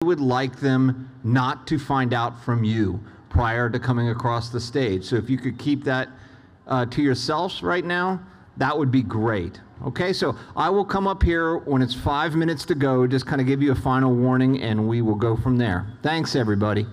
would like them not to find out from you prior to coming across the stage. So if you could keep that to yourselves right now, that would be great. Okay, so I will come up here when it's 5 minutes to go, just kind of give you a final warning, and we will go from there. Thanks, everybody.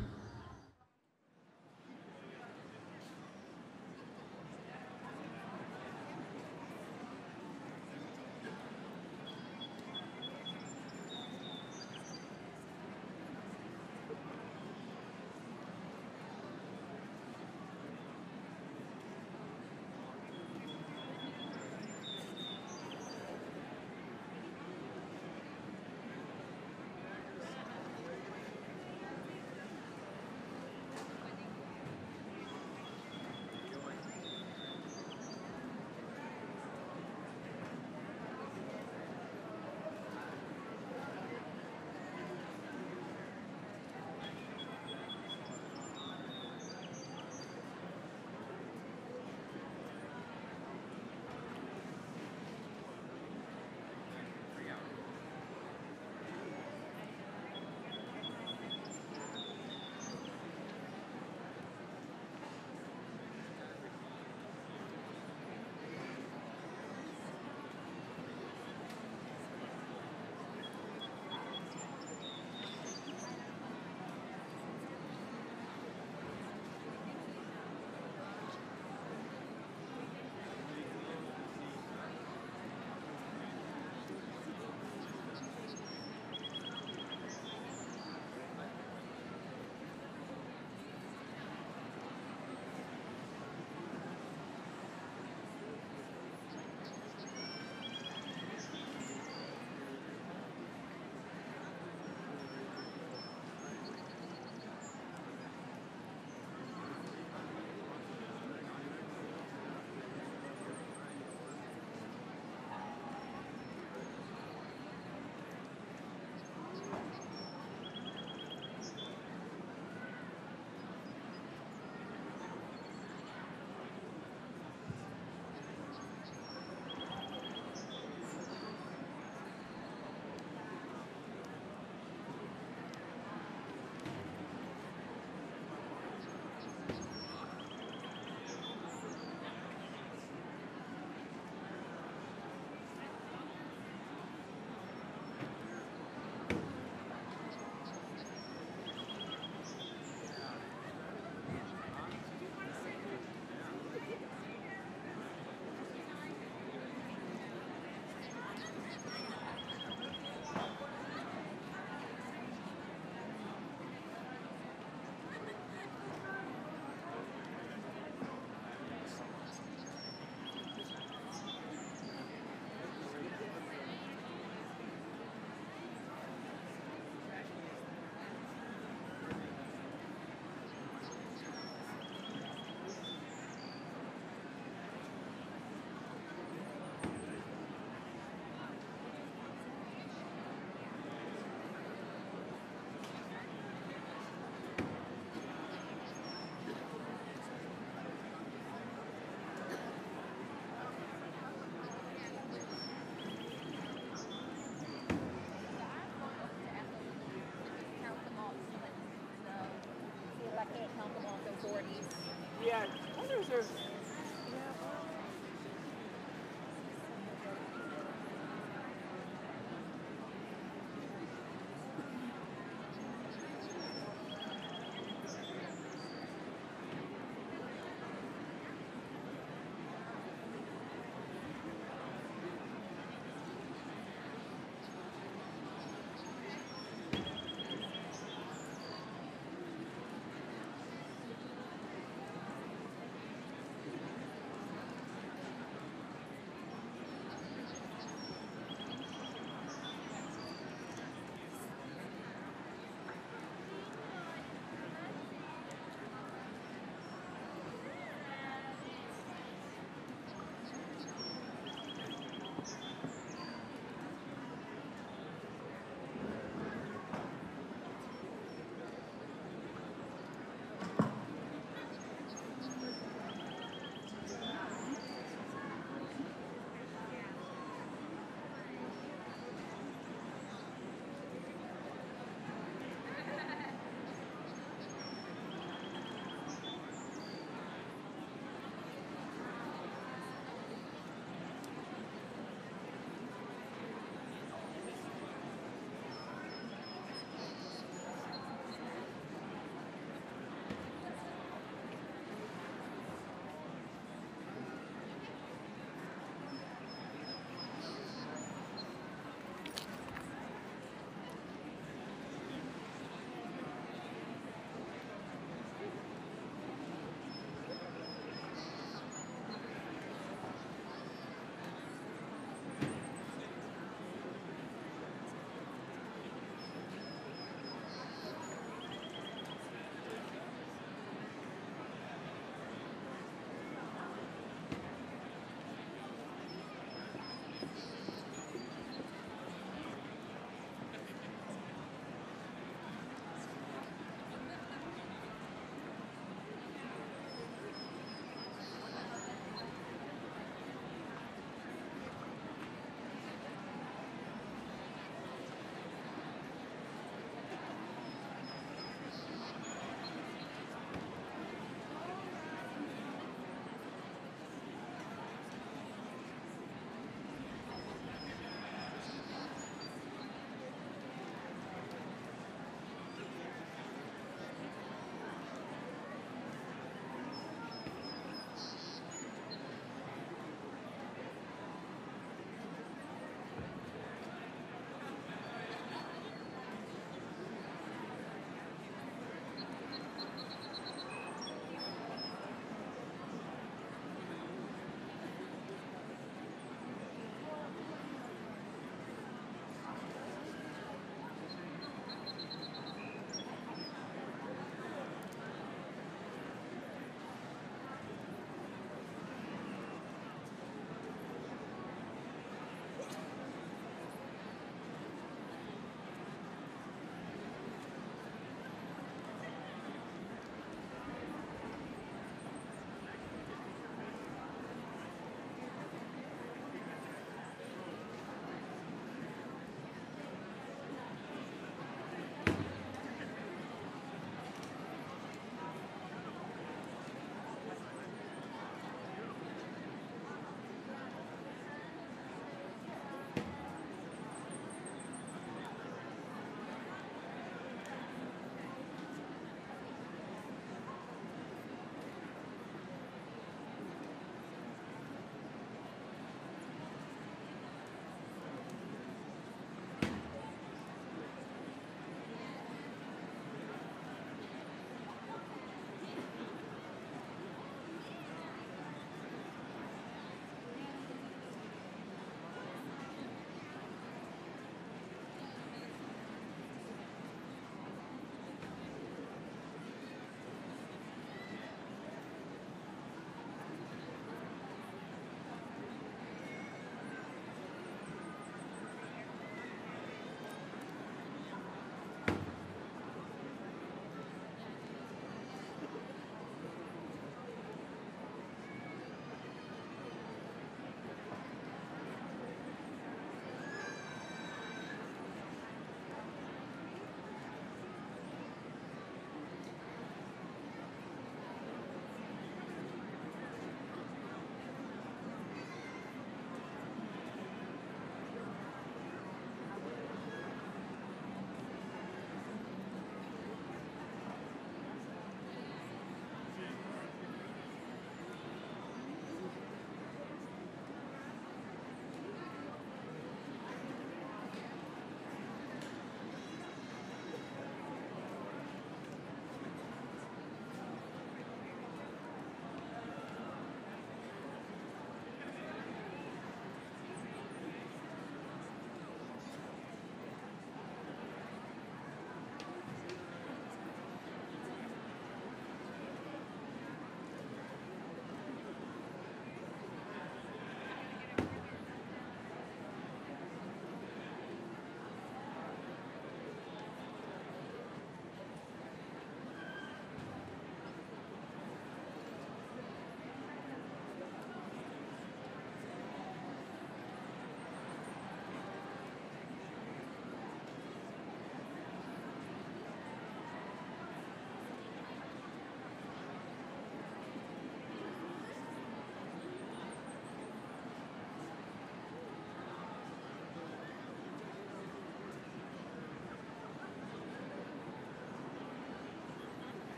Yeah, I wonder if there's...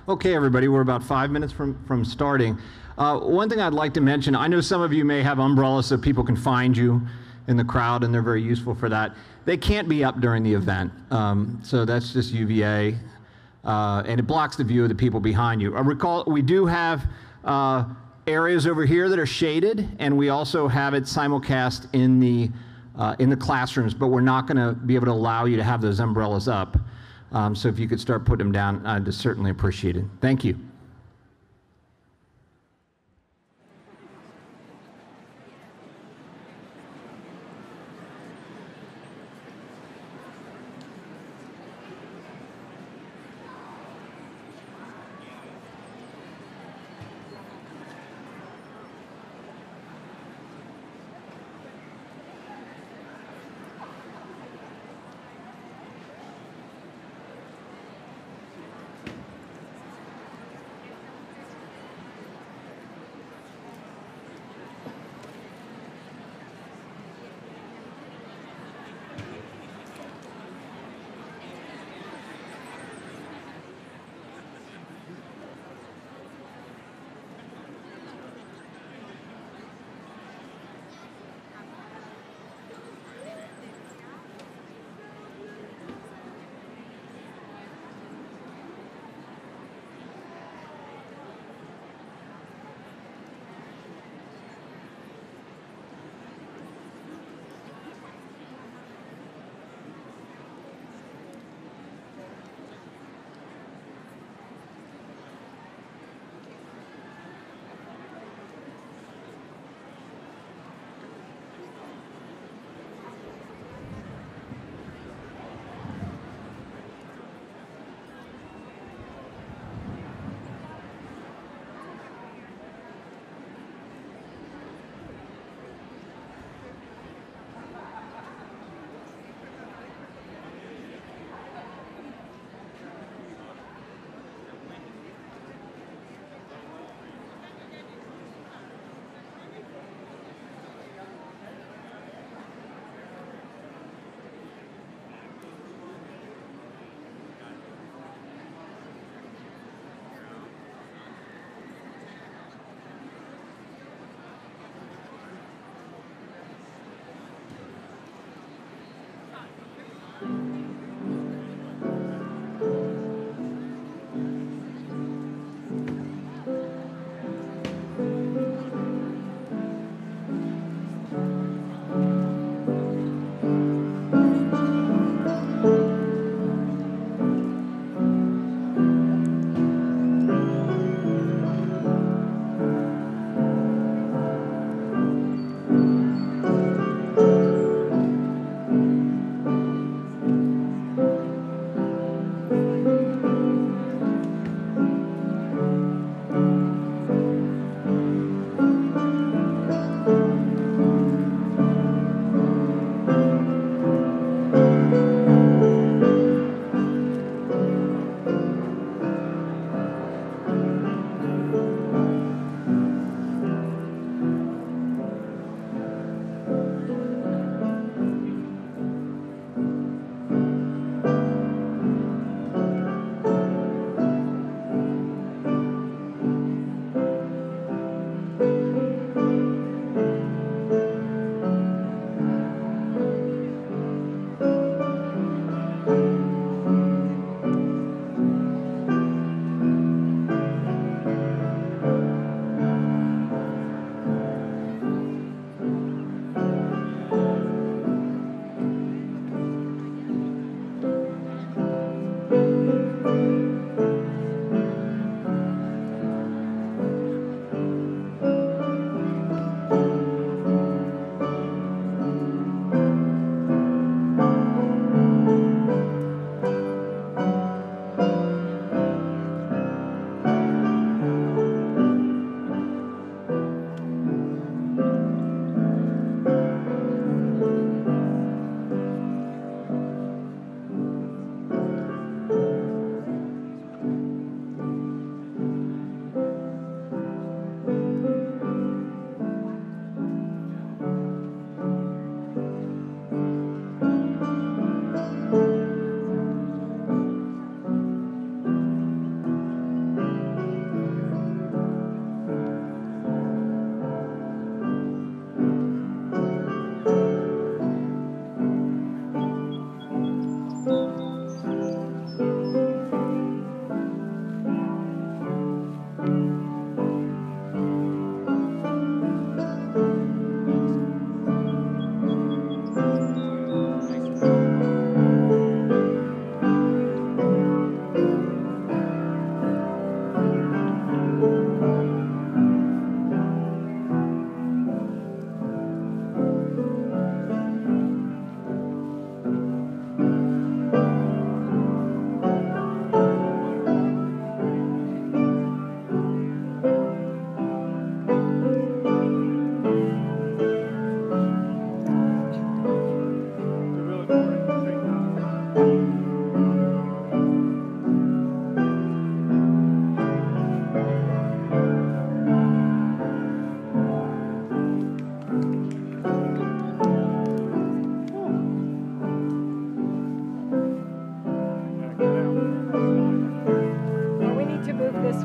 Okay, everybody, we're about 5 minutes from starting. One thing I'd like to mention, I know some of you may have umbrellas so people can find you in the crowd, and they're very useful for that. They can't be up during the event, so that's just UVA, and it blocks the view of the people behind you. Recall, we do have areas over here that are shaded, and we also have it simulcast in the classrooms, but we're not going to be able to allow you to have those umbrellas up. So if you could start putting them down, I'd certainly appreciate it. Thank you.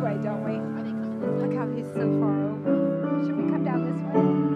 way, don't we? Look how he's so far over. Should we come down this way?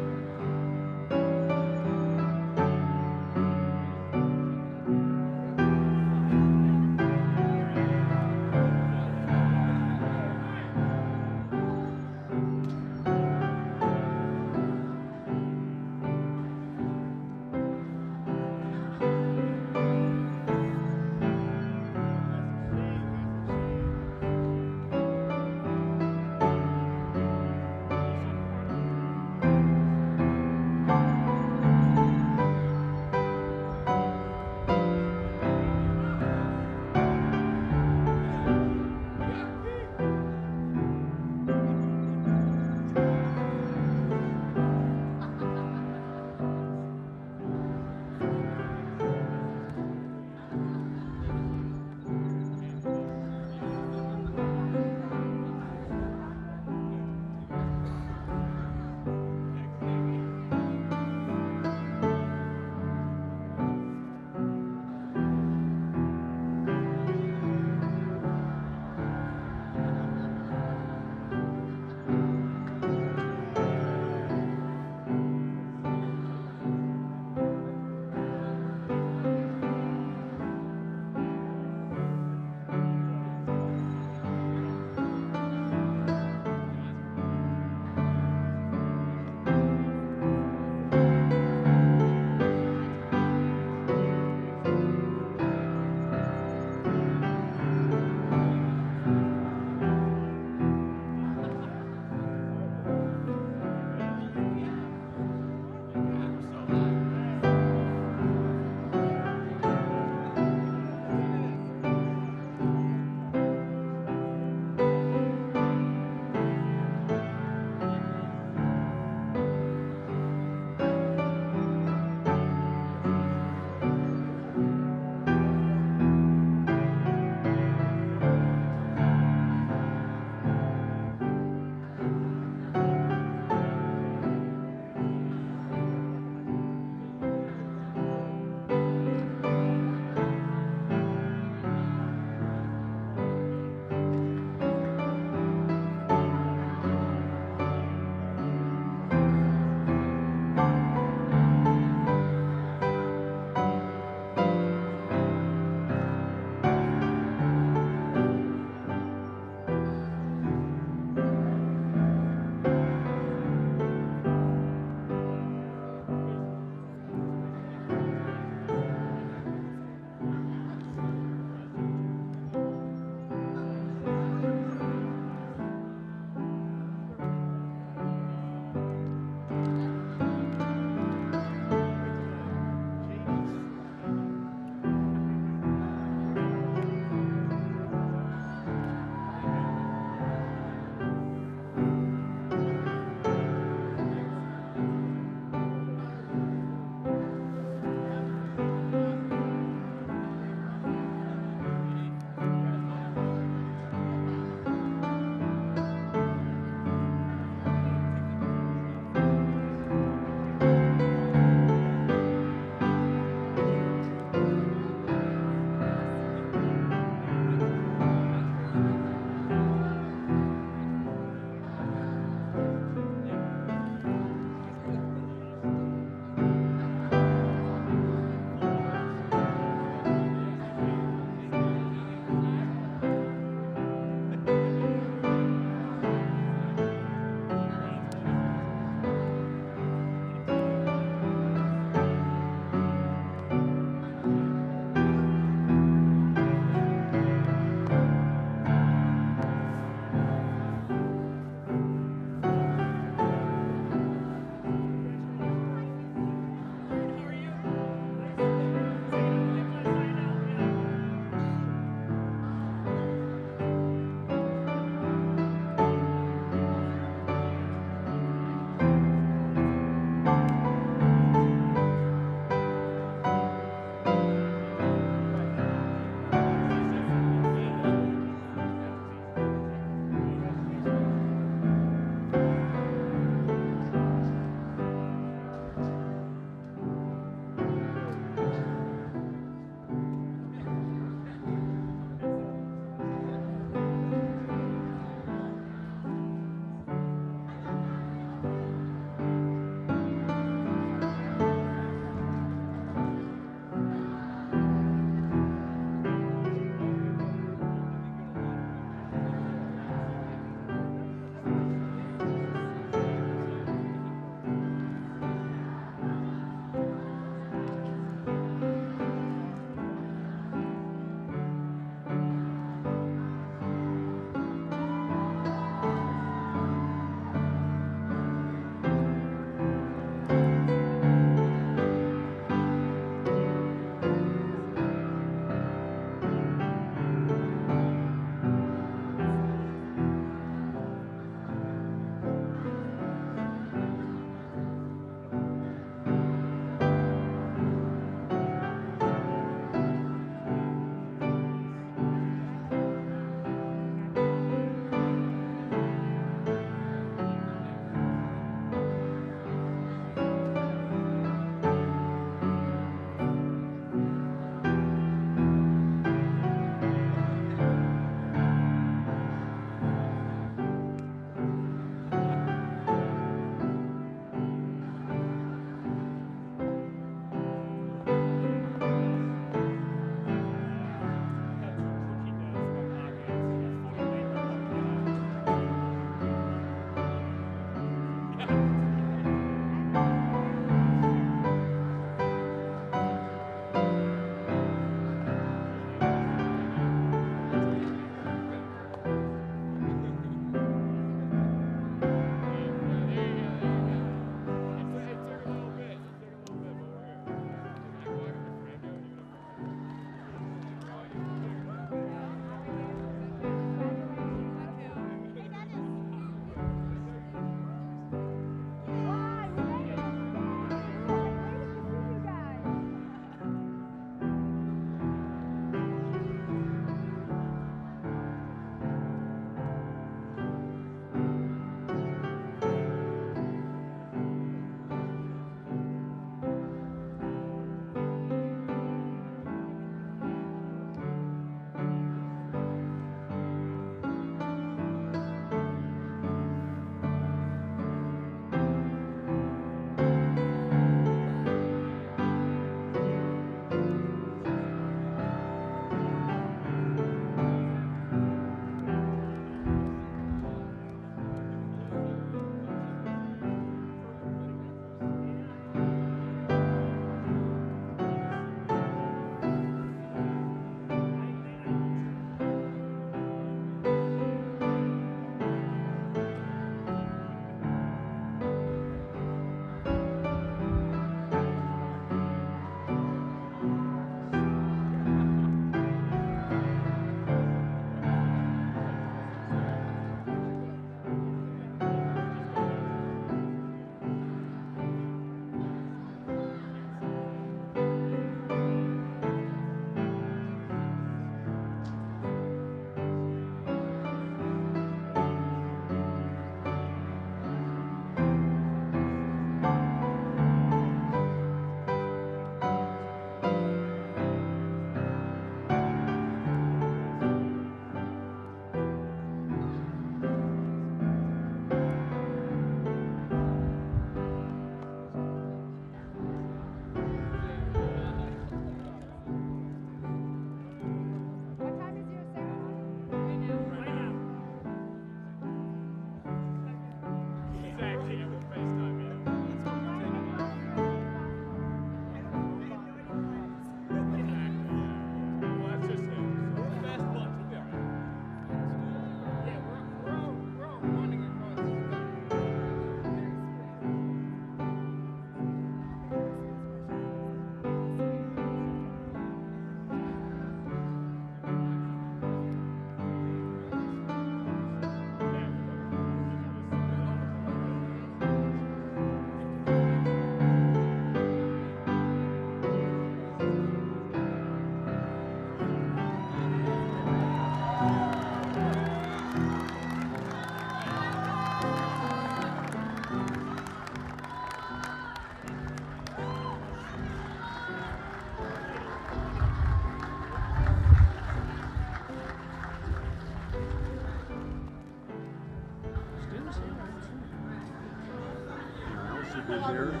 here.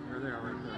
There they are right there.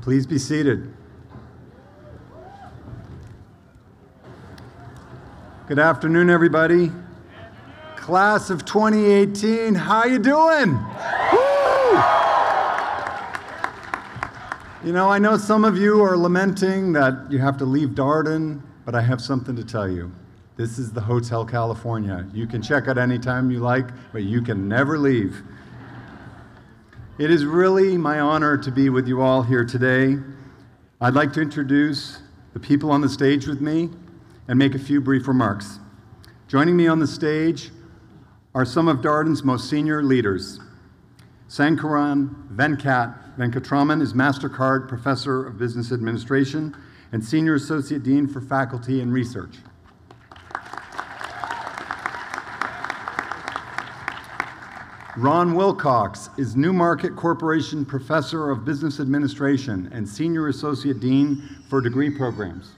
Please be seated. Good afternoon, everybody. Class of 2018, how you doing? Woo! You know, I know some of you are lamenting that you have to leave Darden, but I have something to tell you. This is the Hotel California. You can check out anytime you like, but you can never leave. It is really my honor to be with you all here today. I'd like to introduce the people on the stage with me and make a few brief remarks. Joining me on the stage are some of Darden's most senior leaders. Sankaran Venkatraman is MasterCard Professor of Business Administration and Senior Associate Dean for Faculty and Research. Ron Wilcox is Newmarket Corporation Professor of Business Administration and Senior Associate Dean for Degree Programs.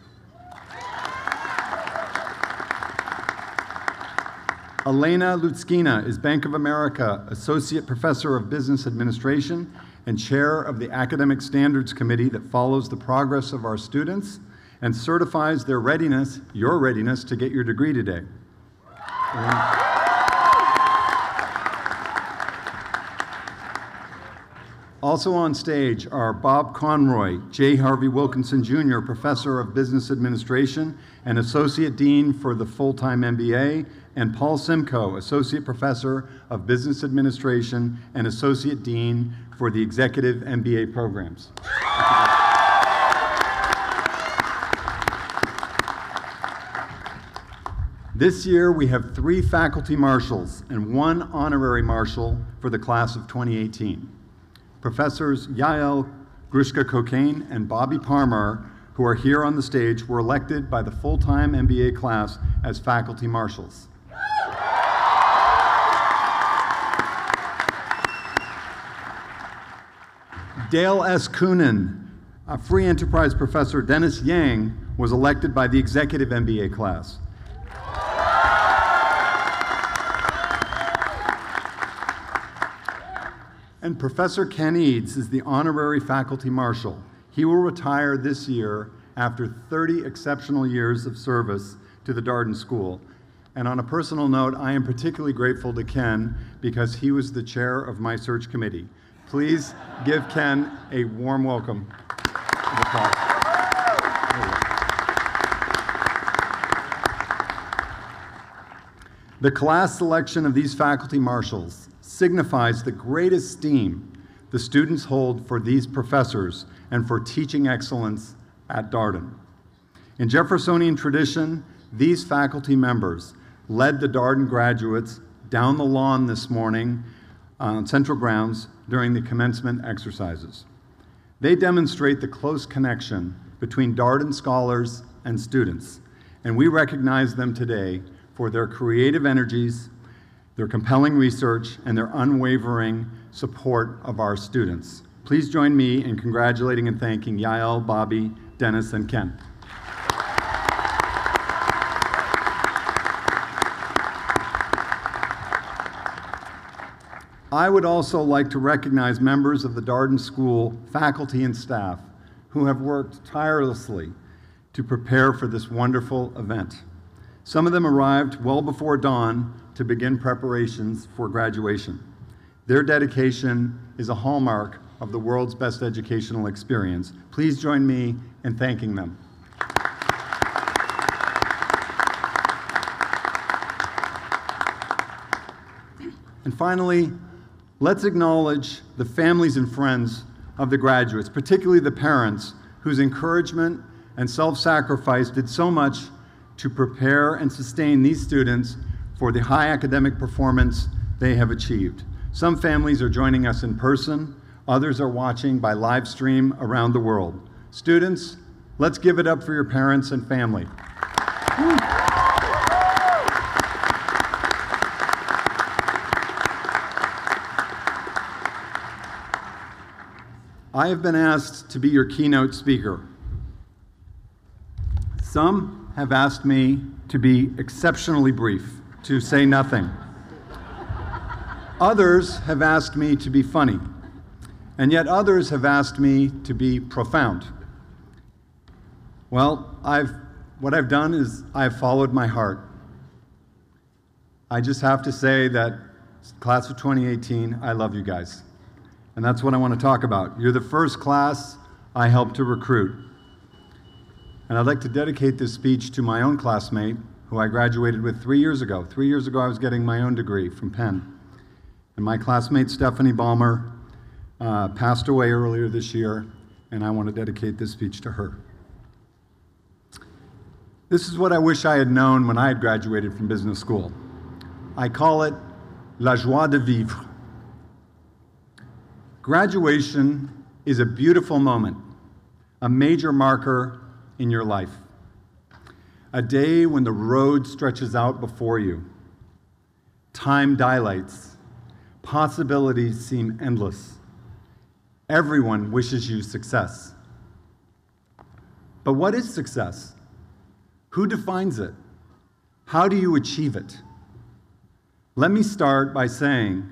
Elena Lutskina is Bank of America Associate Professor of Business Administration and Chair of the Academic Standards Committee that follows the progress of our students and certifies their readiness, your readiness, to get your degree today. Also on stage are Bob Conroy, J. Harvey Wilkinson Jr., Professor of Business Administration and Associate Dean for the Full-Time MBA, and Paul Simcoe, Associate Professor of Business Administration and Associate Dean for the Executive MBA programs. This year, we have 3 faculty marshals and 1 honorary marshal for the class of 2018. Professors Yael Grushka-Cockayne and Bobby Parmar, who are here on the stage, were elected by the full-time MBA class as faculty marshals. Dale S. Coonan, a free enterprise professor Dennis Yang, was elected by the executive MBA class. And Professor Ken Eads is the honorary faculty marshal. He will retire this year after 30 exceptional years of service to the Darden School. And on a personal note, I am particularly grateful to Ken because he was the chair of my search committee. Please give Ken a warm welcome. The class selection of these faculty marshals signifies the great esteem the students hold for these professors and for teaching excellence at Darden. In Jeffersonian tradition, these faculty members led the Darden graduates down the lawn this morning on Central Grounds during the commencement exercises. They demonstrate the close connection between Darden scholars and students, and we recognize them today for their creative energies, their compelling research, and their unwavering support of our students. Please join me in congratulating and thanking Yael, Bobby, Dennis, and Ken. I would also like to recognize members of the Darden School faculty and staff who have worked tirelessly to prepare for this wonderful event. Some of them arrived well before dawn to begin preparations for graduation. Their dedication is a hallmark of the world's best educational experience. Please join me in thanking them. And finally, Let's acknowledge the families and friends of the graduates, particularly the parents whose encouragement and self-sacrifice did so much to prepare and sustain these students for the high academic performance they have achieved. Some families are joining us in person, others are watching by live stream around the world. Students, let's give it up for your parents and family. I have been asked to be your keynote speaker. Some have asked me to be exceptionally brief, to say nothing. Others have asked me to be funny, and yet others have asked me to be profound. Well, what I've done is I've followed my heart. I just have to say that class of 2018, I love you guys. And that's what I want to talk about. You're the first class I helped to recruit. And I'd like to dedicate this speech to my own classmate, who I graduated with 3 years ago. 3 years ago, I was getting my own degree from Penn. And my classmate, Stephanie Ballmer, passed away earlier this year, and I want to dedicate this speech to her. This is what I wish I had known when I had graduated from business school. I call it la joie de vivre. Graduation is a beautiful moment, a major marker in your life. A day when the road stretches out before you. Time dilates. Possibilities seem endless. Everyone wishes you success. But what is success? Who defines it? How do you achieve it? Let me start by saying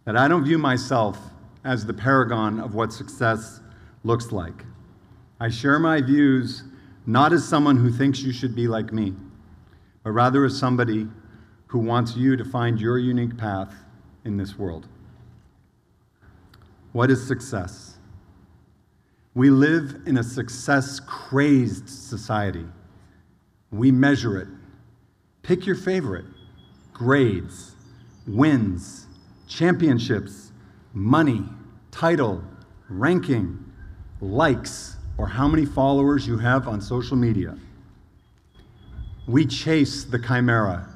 that I don't view myself as the paragon of what success looks like. I share my views not as someone who thinks you should be like me, but rather as somebody who wants you to find your unique path in this world. What is success? We live in a success-crazed society. We measure it. Pick your favorite. Grades, wins, championships, money, title, ranking, likes, or how many followers you have on social media. We chase the chimera.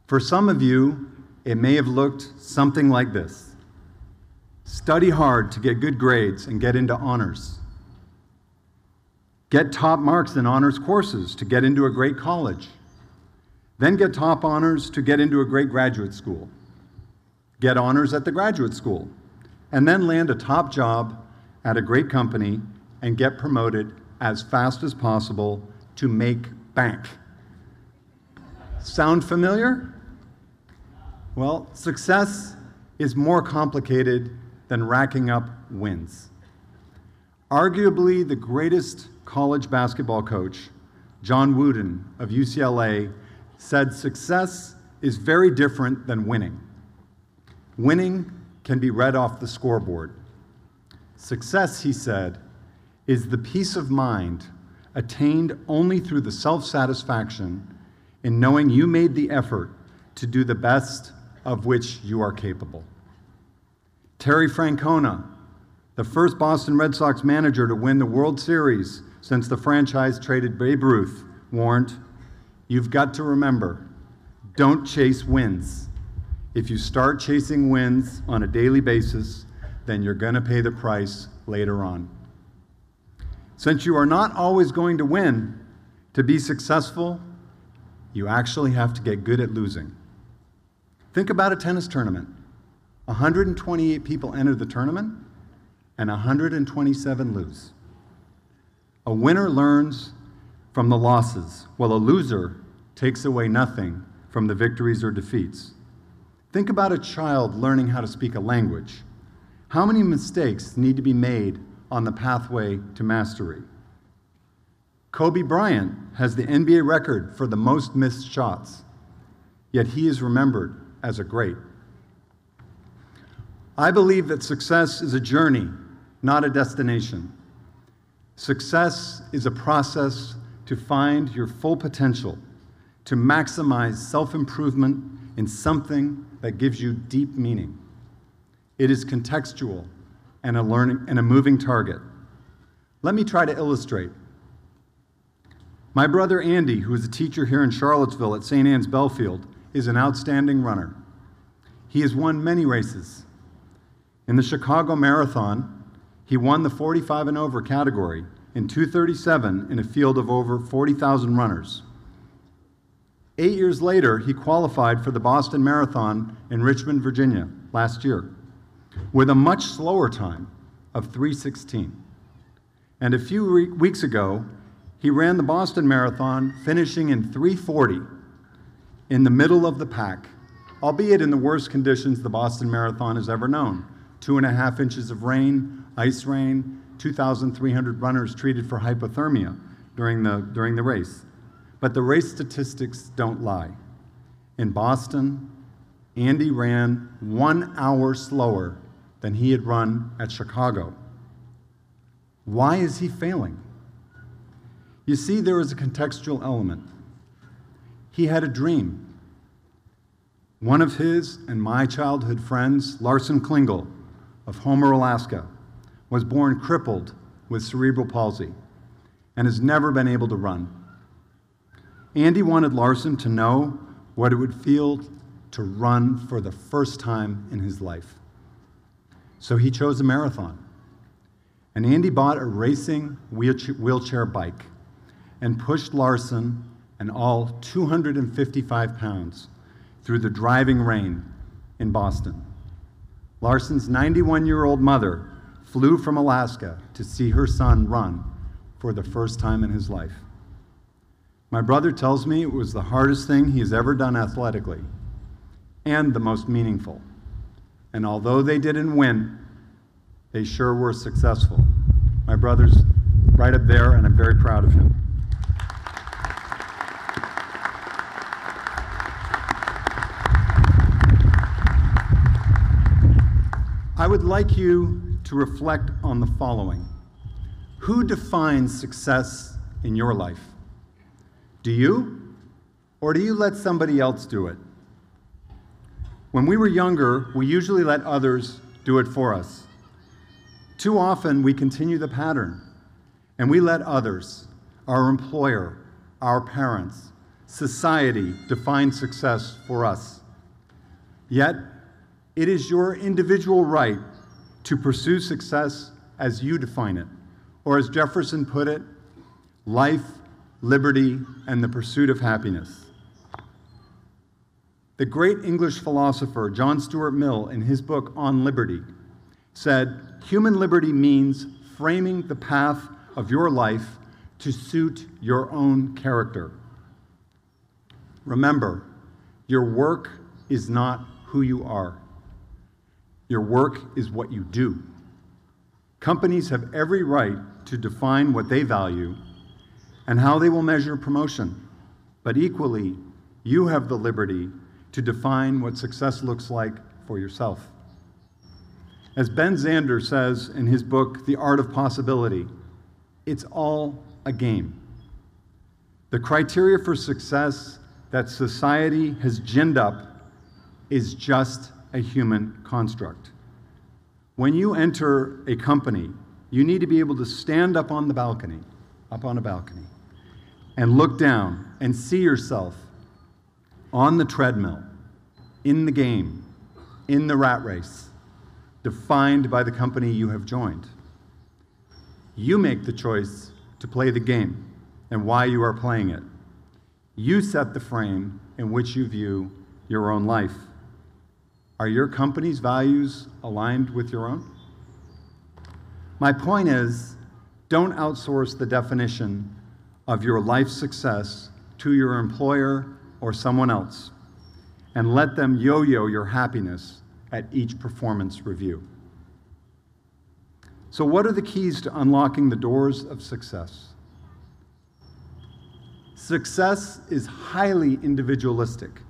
For some of you, it may have looked something like this. Study hard to get good grades and get into honors. Get top marks in honors courses to get into a great college. Then get top honors to get into a great graduate school. Get honors at the graduate school. And then land a top job at a great company and get promoted as fast as possible to make bank. Sound familiar? Well, success is more complicated than racking up wins. Arguably the greatest college basketball coach, John Wooden of UCLA, said success is very different than winning. Winning can be read off the scoreboard. Success, he said, is the peace of mind attained only through the self-satisfaction in knowing you made the effort to do the best of which you are capable. Terry Francona, the first Boston Red Sox manager to win the World Series since the franchise traded Babe Ruth, warned, "You've got to remember, don't chase wins. If you start chasing wins on a daily basis, then you're going to pay the price later on." Since you are not always going to win, to be successful, you actually have to get good at losing. Think about a tennis tournament. 128 people enter the tournament, and 127 lose. A winner learns from the losses, while a loser takes away nothing from the victories or defeats. Think about a child learning how to speak a language. How many mistakes need to be made on the pathway to mastery? Kobe Bryant has the NBA record for the most missed shots, yet he is remembered as a great. I believe that success is a journey, not a destination. Success is a process to find your full potential, to maximize self-improvement in something that gives you deep meaning. It is contextual and a moving target. Let me try to illustrate. My brother Andy, who is a teacher here in Charlottesville at St. Anne's Belfield, is an outstanding runner. He has won many races. In the Chicago Marathon, he won the 45 and over category in 2:37 in a field of over 40,000 runners. 8 years later, he qualified for the Boston Marathon in Richmond, Virginia last year with a much slower time of 3:16. And a few weeks ago, he ran the Boston Marathon, finishing in 3:40 in the middle of the pack, albeit in the worst conditions the Boston Marathon has ever known. 2.5 inches of rain, ice rain, 2,300 runners treated for hypothermia during the race. But the race statistics don't lie. In Boston, Andy ran 1 hour slower than he had run at Chicago. Why is he failing? You see, there is a contextual element. He had a dream. One of his and my childhood friends, Larson Klingel of Homer, Alaska, was born crippled with cerebral palsy and has never been able to run. Andy wanted Larson to know what it would feel to run for the first time in his life. So he chose a marathon. And Andy bought a racing wheelchair bike and pushed Larson and all 255 pounds through the driving rain in Boston. Larson's 91-year-old mother flew from Alaska to see her son run for the first time in his life. My brother tells me it was the hardest thing he has ever done athletically and the most meaningful. And although they didn't win, they sure were successful. My brother's right up there, and I'm very proud of him. I would like you to reflect on the following. Who defines success in your life? Do you? Or do you let somebody else do it? When we were younger, we usually let others do it for us. Too often, we continue the pattern, and we let others, our employer, our parents, society, define success for us. Yet, it is your individual right to pursue success as you define it, or as Jefferson put it, life, liberty, and the pursuit of happiness. The great English philosopher John Stuart Mill, in his book On Liberty, said, "Human liberty means framing the path of your life to suit your own character." Remember, your work is not who you are. Your work is what you do. Companies have every right to define what they value and how they will measure promotion, but equally, you have the liberty to define what success looks like for yourself. As Ben Zander says in his book, The Art of Possibility, it's all a game. The criteria for success that society has ginned up is just a human construct. When you enter a company, you need to be able to stand up on a balcony, and look down and see yourself on the treadmill, in the game, in the rat race, defined by the company you have joined. You make the choice to play the game and why you are playing it. You set the frame in which you view your own life. Are your company's values aligned with your own? My point is, don't outsource the definition of your life success to your employer or someone else, and let them yo-yo your happiness at each performance review. So what are the keys to unlocking the doors of success? Success is highly individualistic,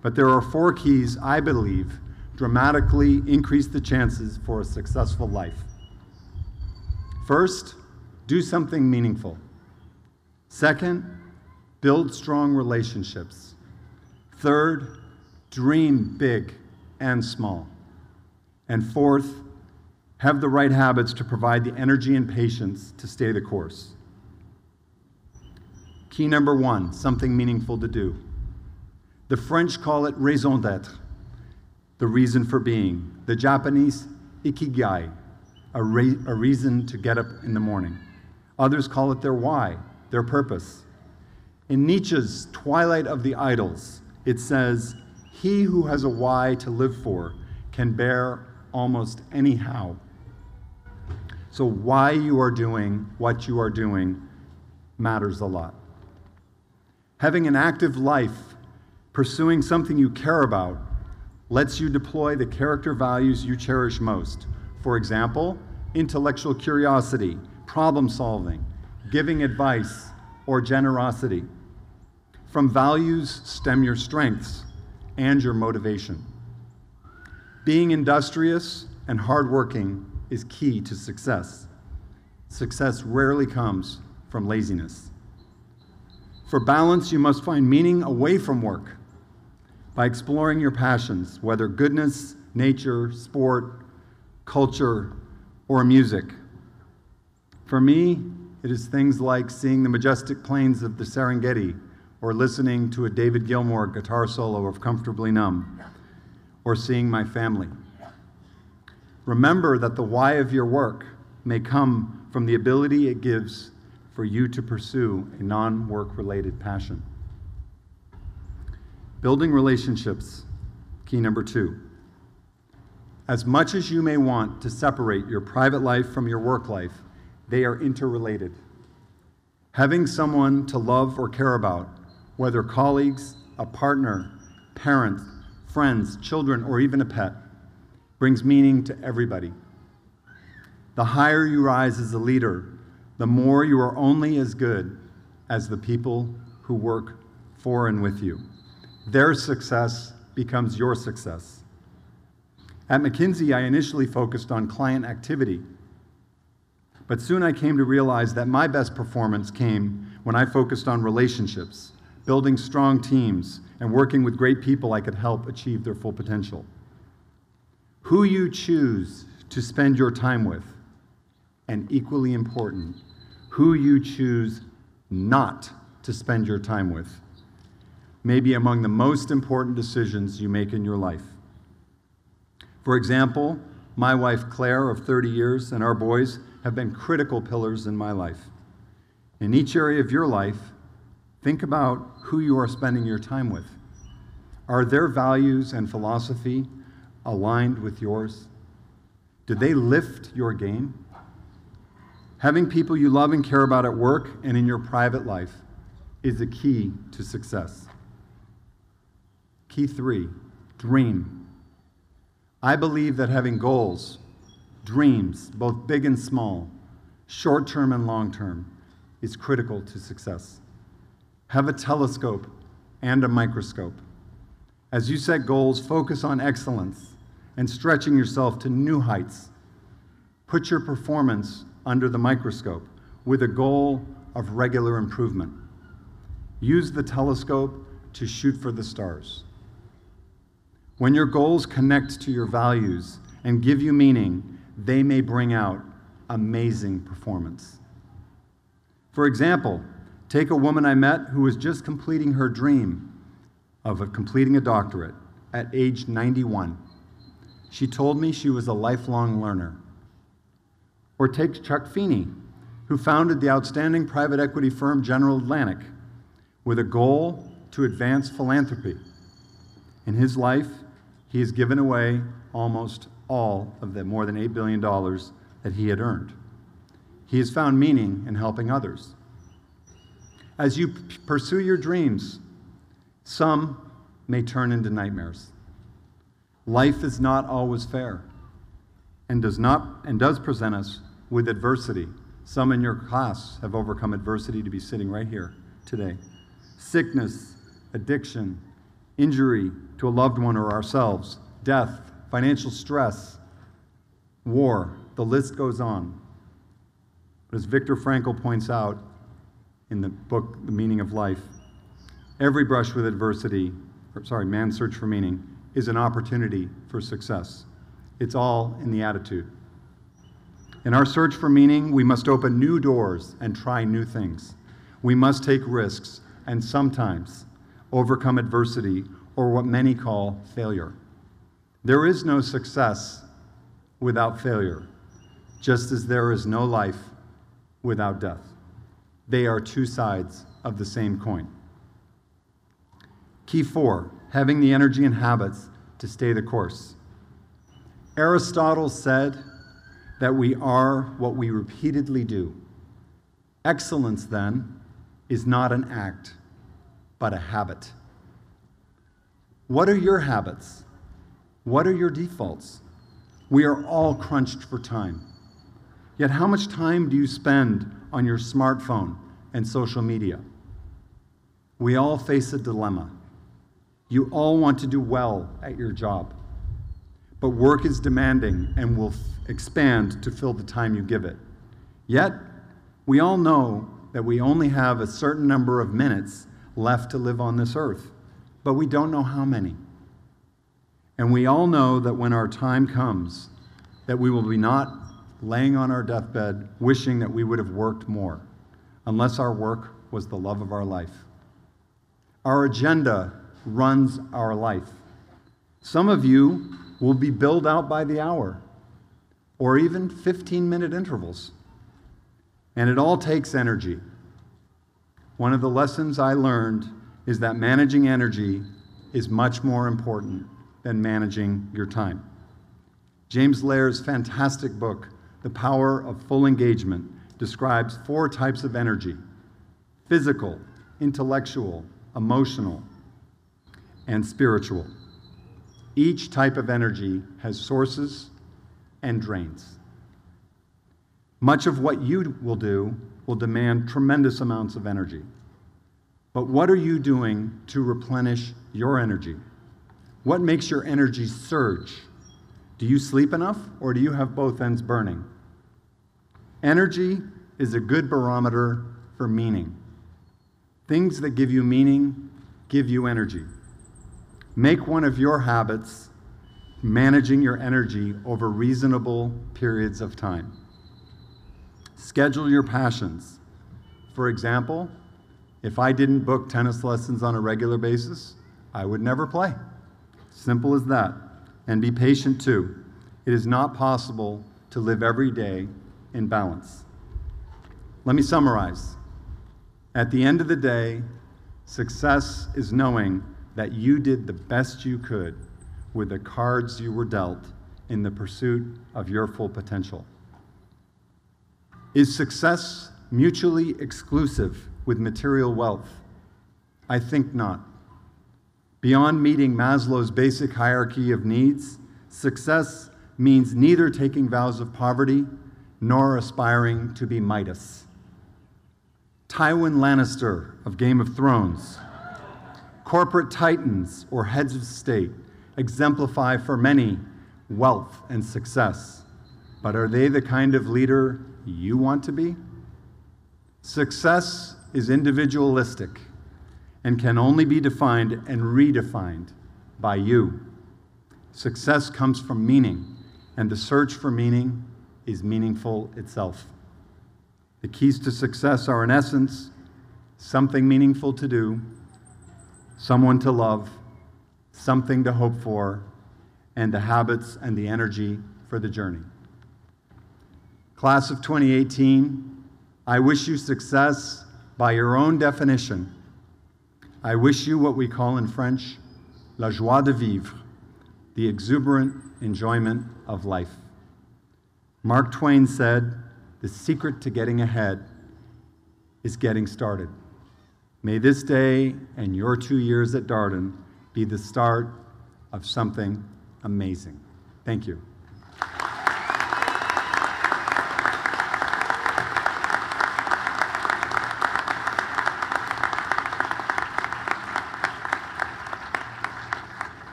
but there are 4 keys I believe dramatically increase the chances for a successful life. First, do something meaningful. Second, build strong relationships. Third, dream big and small. And fourth, have the right habits to provide the energy and patience to stay the course. Key number 1, something meaningful to do. The French call it raison d'être, the reason for being. The Japanese, ikigai, a reason to get up in the morning. Others call it their why, their purpose. In Nietzsche's Twilight of the Idols, it says, "He who has a why to live for can bear almost any how." So why you are doing what you are doing matters a lot. Having an active life, pursuing something you care about, lets you deploy the character values you cherish most. For example, intellectual curiosity, problem solving, giving advice, or generosity. From values stem your strengths and your motivation. Being industrious and hardworking is key to success. Success rarely comes from laziness. For balance, you must find meaning away from work by exploring your passions, whether goodness, nature, sport, culture, or music. For me, it is things like seeing the majestic plains of the Serengeti, or listening to a David Gilmour guitar solo of Comfortably Numb, or seeing my family. Remember that the why of your work may come from the ability it gives for you to pursue a non-work related passion. Building relationships, key number 2. As much as you may want to separate your private life from your work life, they are interrelated. Having someone to love or care about, whether colleagues, a partner, parents, friends, children, or even a pet, brings meaning to everybody. The higher you rise as a leader, the more you are only as good as the people who work for and with you. Their success becomes your success. At McKinsey, I initially focused on client activity, but soon I came to realize that my best performance came when I focused on relationships, building strong teams, and working with great people I could help achieve their full potential. Who you choose to spend your time with, and equally important, who you choose not to spend your time with, may be among the most important decisions you make in your life. For example, my wife Claire of 30 years and our boys have been critical pillars in my life. In each area of your life, think about who you are spending your time with. Are their values and philosophy aligned with yours? Do they lift your game? Having people you love and care about at work and in your private life is the key to success. Key 3, dream. I believe that having goals, dreams, both big and small, short-term and long-term, is critical to success. Have a telescope and a microscope. As you set goals, focus on excellence and stretching yourself to new heights. Put your performance under the microscope with a goal of regular improvement. Use the telescope to shoot for the stars. When your goals connect to your values and give you meaning, they may bring out amazing performance. For example, take a woman I met who was just completing her dream of completing a doctorate at age 91. She told me she was a lifelong learner. Or take Chuck Feeney, who founded the outstanding private equity firm General Atlantic with a goal to advance philanthropy. In his life, he has given away almost all of the more than $8 billion that he had earned. He has found meaning in helping others. As you pursue your dreams, some may turn into nightmares. Life is not always fair and does present us with adversity. Some in your class have overcome adversity to be sitting right here today. Sickness, addiction, injury to a loved one or ourselves, death, financial stress, war, the list goes on. But as Viktor Frankl points out in the book, The Meaning of Life, every brush with adversity, Man's Search for Meaning, is an opportunity for success. It's all in the attitude. In our search for meaning, we must open new doors and try new things. We must take risks and sometimes overcome adversity, or what many call failure. There is no success without failure, just as there is no life without death. They are two sides of the same coin. Key 4, having the energy and habits to stay the course. Aristotle said that we are what we repeatedly do. Excellence, then, is not an act, but a habit. What are your habits? What are your defaults? We are all crunched for time. Yet how much time do you spend on your smartphone and social media? We all face a dilemma. You all want to do well at your job, but work is demanding and will expand to fill the time you give it. Yet, we all know that we only have a certain number of minutes left to live on this earth, but we don't know how many. And we all know that when our time comes, that we will be not laying on our deathbed wishing that we would have worked more, unless our work was the love of our life. Our agenda runs our life. Some of you will be billed out by the hour, or even 15-minute intervals. And it all takes energy. One of the lessons I learned is that managing energy is much more important than managing your time. James Lair's fantastic book, The Power of Full Engagement, describes 4 types of energy: physical, intellectual, emotional, and spiritual. Each type of energy has sources and drains. Much of what you will do will demand tremendous amounts of energy. But what are you doing to replenish your energy? What makes your energy surge? Do you sleep enough, or do you have both ends burning? Energy is a good barometer for meaning. Things that give you meaning give you energy. Make one of your habits managing your energy over reasonable periods of time. Schedule your passions. For example, if I didn't book tennis lessons on a regular basis, I would never play. Simple as that. And be patient too. It is not possible to live every day in balance. Let me summarize. At the end of the day, success is knowing that you did the best you could with the cards you were dealt in the pursuit of your full potential. Is success mutually exclusive with material wealth? I think not. Beyond meeting Maslow's basic hierarchy of needs, success means neither taking vows of poverty nor aspiring to be Midas. Tywin Lannister of Game of Thrones, corporate titans or heads of state exemplify for many wealth and success, but are they the kind of leader you want to be? Success is individualistic and can only be defined and redefined by you. Success comes from meaning, and the search for meaning is meaningful itself. The keys to success are, in essence, something meaningful to do, someone to love, something to hope for, and the habits and the energy for the journey. Class of 2018, I wish you success by your own definition. I wish you what we call in French, la joie de vivre, the exuberant enjoyment of life. Mark Twain said, the secret to getting ahead is getting started. May this day and your 2 years at Darden be the start of something amazing. Thank you.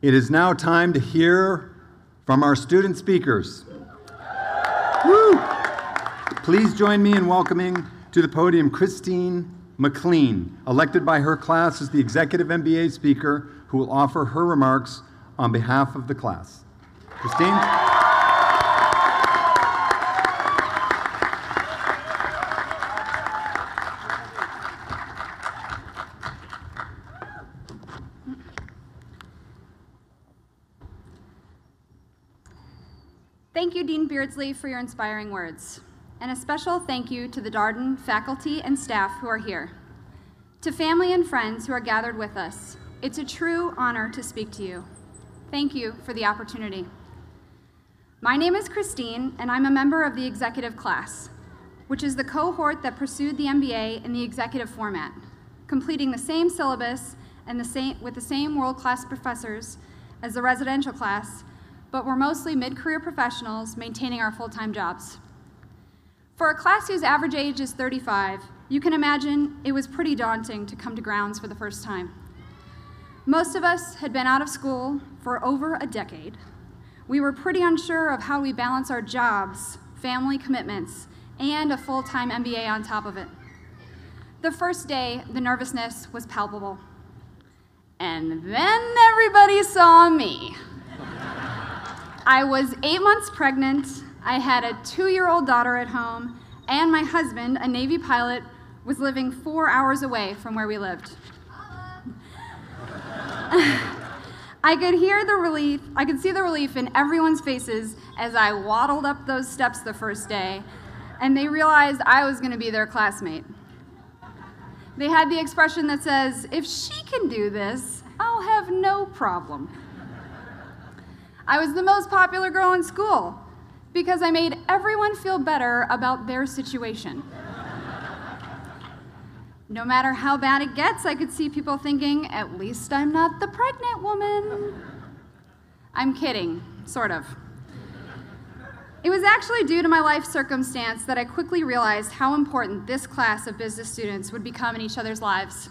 It is now time to hear from our student speakers. Woo! Please join me in welcoming to the podium Christine Mclean, elected by her class as the Executive MBA speaker, who will offer her remarks on behalf of the class. Christine? Thank you, Dean Beardsley, for your inspiring words. And a special thank you to the Darden faculty and staff who are here. To family and friends who are gathered with us, it's a true honor to speak to you. Thank you for the opportunity. My name is Christine, and I'm a member of the executive class, which is the cohort that pursued the MBA in the executive format, completing the same syllabus and with the same world-class professors as the residential class, but we're mostly mid-career professionals maintaining our full-time jobs. For a class whose average age is 35, you can imagine it was pretty daunting to come to grounds for the first time. Most of us had been out of school for over a decade. We were pretty unsure of how we balance our jobs, family commitments, and a full-time MBA on top of it. The first day, the nervousness was palpable. And then everybody saw me. I was 8 months pregnant, I had a 2-year-old daughter at home, and my husband, a Navy pilot, was living 4 hours away from where we lived. I could see the relief in everyone's faces as I waddled up those steps the first day, and they realized I was going to be their classmate. They had the expression that says, "If she can do this, I'll have no problem." I was the most popular girl in school because I made everyone feel better about their situation. No matter how bad it gets, I could see people thinking, "At least I'm not the pregnant woman." I'm kidding, sort of. It was actually due to my life circumstance that I quickly realized how important this class of business students would become in each other's lives.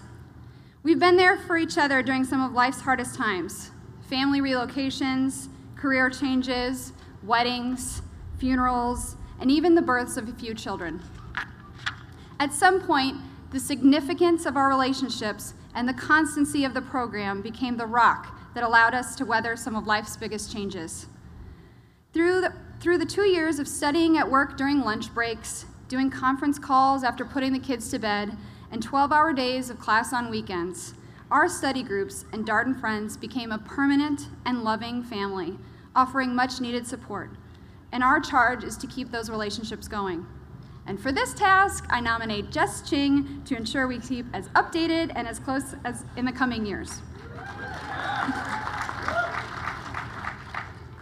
We've been there for each other during some of life's hardest times: family relocations, career changes, weddings, funerals, and even the births of a few children. At some point, the significance of our relationships and the constancy of the program became the rock that allowed us to weather some of life's biggest changes. Through the 2 years of studying at work during lunch breaks, doing conference calls after putting the kids to bed, and 12-hour days of class on weekends, our study groups and Darden friends became a permanent and loving family, offering much-needed support. And our charge is to keep those relationships going. And for this task, I nominate Jess Ching to ensure we keep as updated and as close as in the coming years.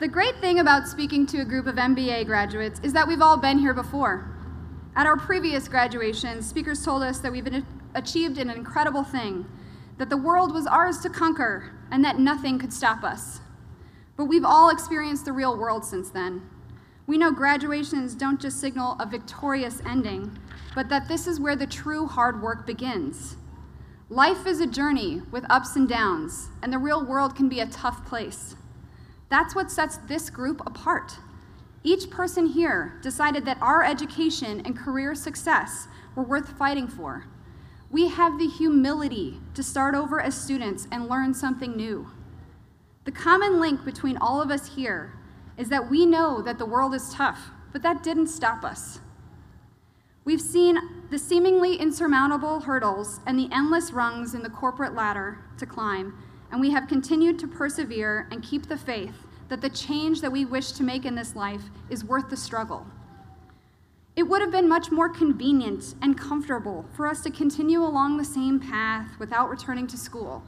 The great thing about speaking to a group of MBA graduates is that we've all been here before. At our previous graduations, speakers told us that we've achieved an incredible thing, that the world was ours to conquer, and that nothing could stop us. But we've all experienced the real world since then. We know graduations don't just signal a victorious ending, but that this is where the true hard work begins. Life is a journey with ups and downs, and the real world can be a tough place. That's what sets this group apart. Each person here decided that our education and career success were worth fighting for. We have the humility to start over as students and learn something new. The common link between all of us here is that we know that the world is tough, but that didn't stop us. We've seen the seemingly insurmountable hurdles and the endless rungs in the corporate ladder to climb, and we have continued to persevere and keep the faith that the change that we wish to make in this life is worth the struggle. It would have been much more convenient and comfortable for us to continue along the same path without returning to school.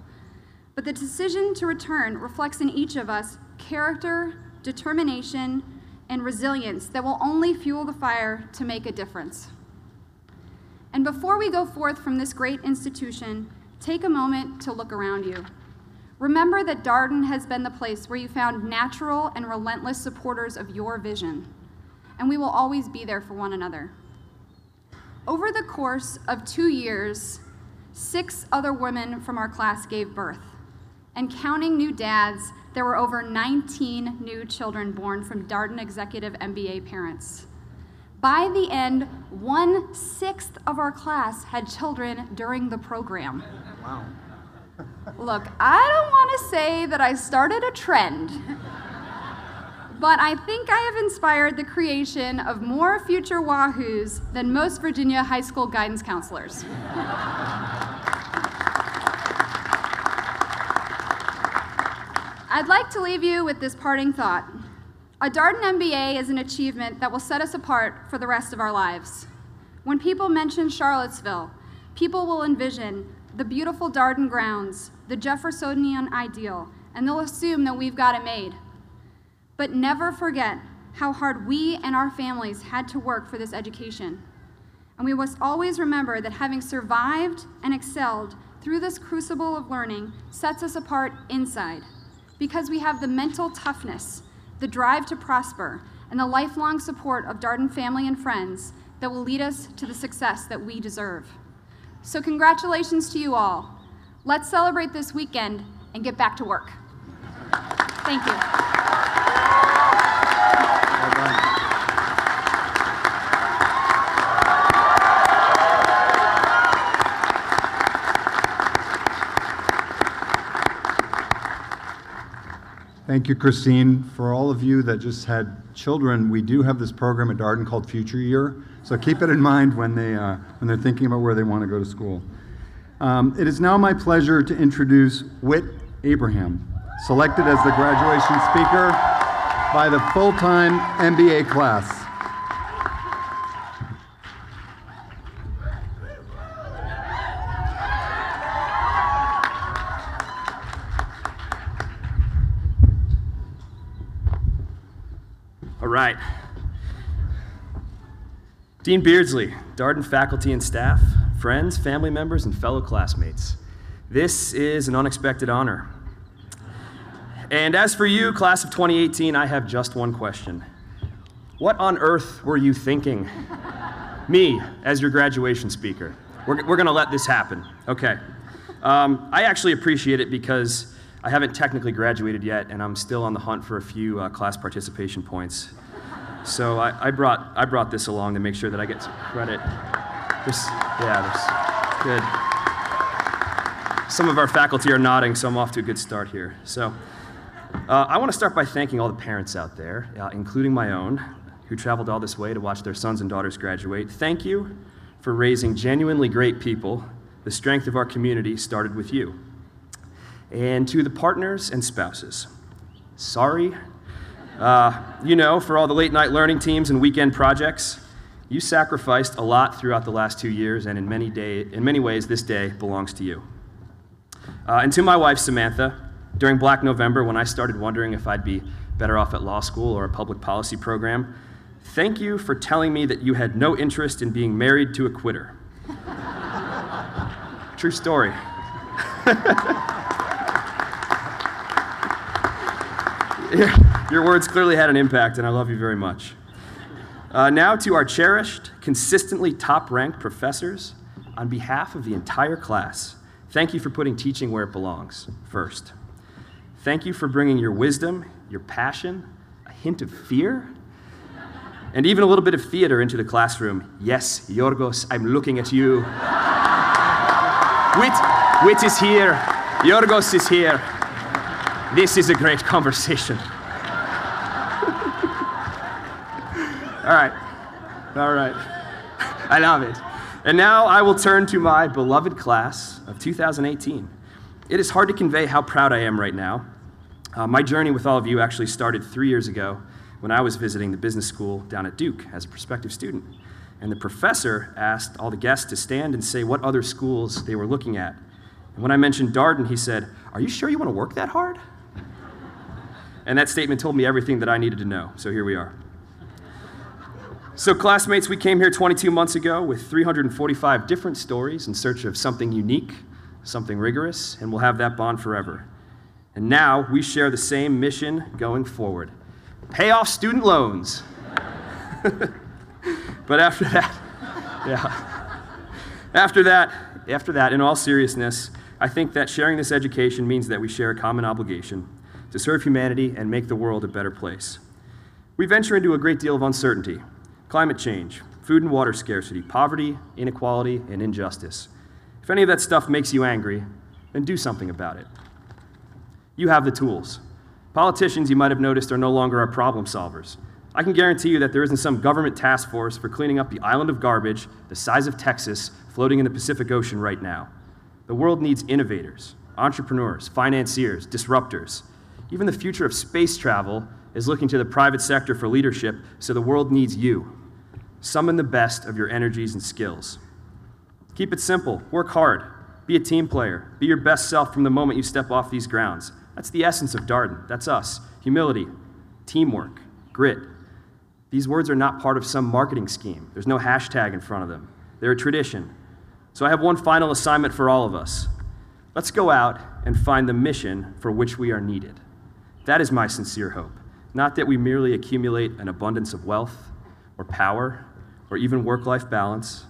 But the decision to return reflects in each of us character, determination, and resilience that will only fuel the fire to make a difference. And before we go forth from this great institution, take a moment to look around you. Remember that Darden has been the place where you found natural and relentless supporters of your vision, and we will always be there for one another. Over the course of 2 years, 6 other women from our class gave birth, and counting new dads, there were over 19 new children born from Darden executive MBA parents. By the end, 1/6 of our class had children during the program. Wow. Look, I don't want to say that I started a trend, but I think I have inspired the creation of more future Wahoos than most Virginia high school guidance counselors. I'd like to leave you with this parting thought. A Darden MBA is an achievement that will set us apart for the rest of our lives. When people mention Charlottesville, people will envision the beautiful Darden grounds, the Jeffersonian ideal, and they'll assume that we've got it made. But never forget how hard we and our families had to work for this education. And we must always remember that having survived and excelled through this crucible of learning sets us apart inside, because we have the mental toughness, the drive to prosper, and the lifelong support of Darden family and friends that will lead us to the success that we deserve. So congratulations to you all. Let's celebrate this weekend and get back to work. Thank you. Thank you, Christine. For all of you that just had children, we do have this program at Darden called Future Year, so keep it in mind when they're thinking about where they want to go to school. It is now my pleasure to introduce Whit Abraham, selected as the graduation speaker by the full-time MBA class. All right. Dean Beardsley, Darden faculty and staff, friends, family members, and fellow classmates. This is an unexpected honor. And as for you, class of 2018, I have just one question. What on earth were you thinking? Me, as your graduation speaker. We're going to let this happen. Okay. I actually appreciate it because I haven't technically graduated yet, and I'm still on the hunt for a few class participation points. So I brought this along to make sure that I get some credit. There's good. Some of our faculty are nodding, so I'm off to a good start here. So I want to start by thanking all the parents out there, including my own, who traveled all this way to watch their sons and daughters graduate. Thank you for raising genuinely great people. The strength of our community started with you. And to the partners and spouses, sorry. For all the late night learning teams and weekend projects, you sacrificed a lot throughout the last 2 years, and in many ways, this day belongs to you. And to my wife, Samantha, during Black November, when I started wondering if I'd be better off at law school or a public policy program, thank you for telling me that you had no interest in being married to a quitter. True story. Your words clearly had an impact, and I love you very much. Now to our cherished, consistently top-ranked professors, on behalf of the entire class, thank you for putting teaching where it belongs, first. Thank you for bringing your wisdom, your passion, a hint of fear, and even a little bit of theater into the classroom. Yes, Yorgos, I'm looking at you. Wit is here. Yorgos is here. This is a great conversation. All right. I love it. And now I will turn to my beloved class of 2018. It is hard to convey how proud I am right now. My journey with all of you actually started 3 years ago when I was visiting the business school down at Duke as a prospective student. And the professor asked all the guests to stand and say what other schools they were looking at. And when I mentioned Darden, he said, "Are you sure you want to work that hard?" And that statement told me everything that I needed to know, so here we are. So classmates, we came here 22 months ago with 345 different stories in search of something unique, something rigorous, and we'll have that bond forever. And now we share the same mission going forward. Pay off student loans. But after that, in all seriousness, I think that sharing this education means that we share a common obligation to serve humanity and make the world a better place. We venture into a great deal of uncertainty: climate change, food and water scarcity, poverty, inequality, and injustice. If any of that stuff makes you angry, then do something about it. You have the tools. Politicians, you might have noticed, are no longer our problem solvers. I can guarantee you that there isn't some government task force for cleaning up the island of garbage the size of Texas floating in the Pacific Ocean right now. The world needs innovators, entrepreneurs, financiers, disruptors. Even the future of space travel is looking to the private sector for leadership, so the world needs you. Summon the best of your energies and skills. Keep it simple, work hard, be a team player, be your best self from the moment you step off these grounds. That's the essence of Darden, that's us. Humility, teamwork, grit. These words are not part of some marketing scheme. There's no hashtag in front of them. They're a tradition. So I have one final assignment for all of us. Let's go out and find the mission for which we are needed. That is my sincere hope. Not that we merely accumulate an abundance of wealth or power or even work-life balance.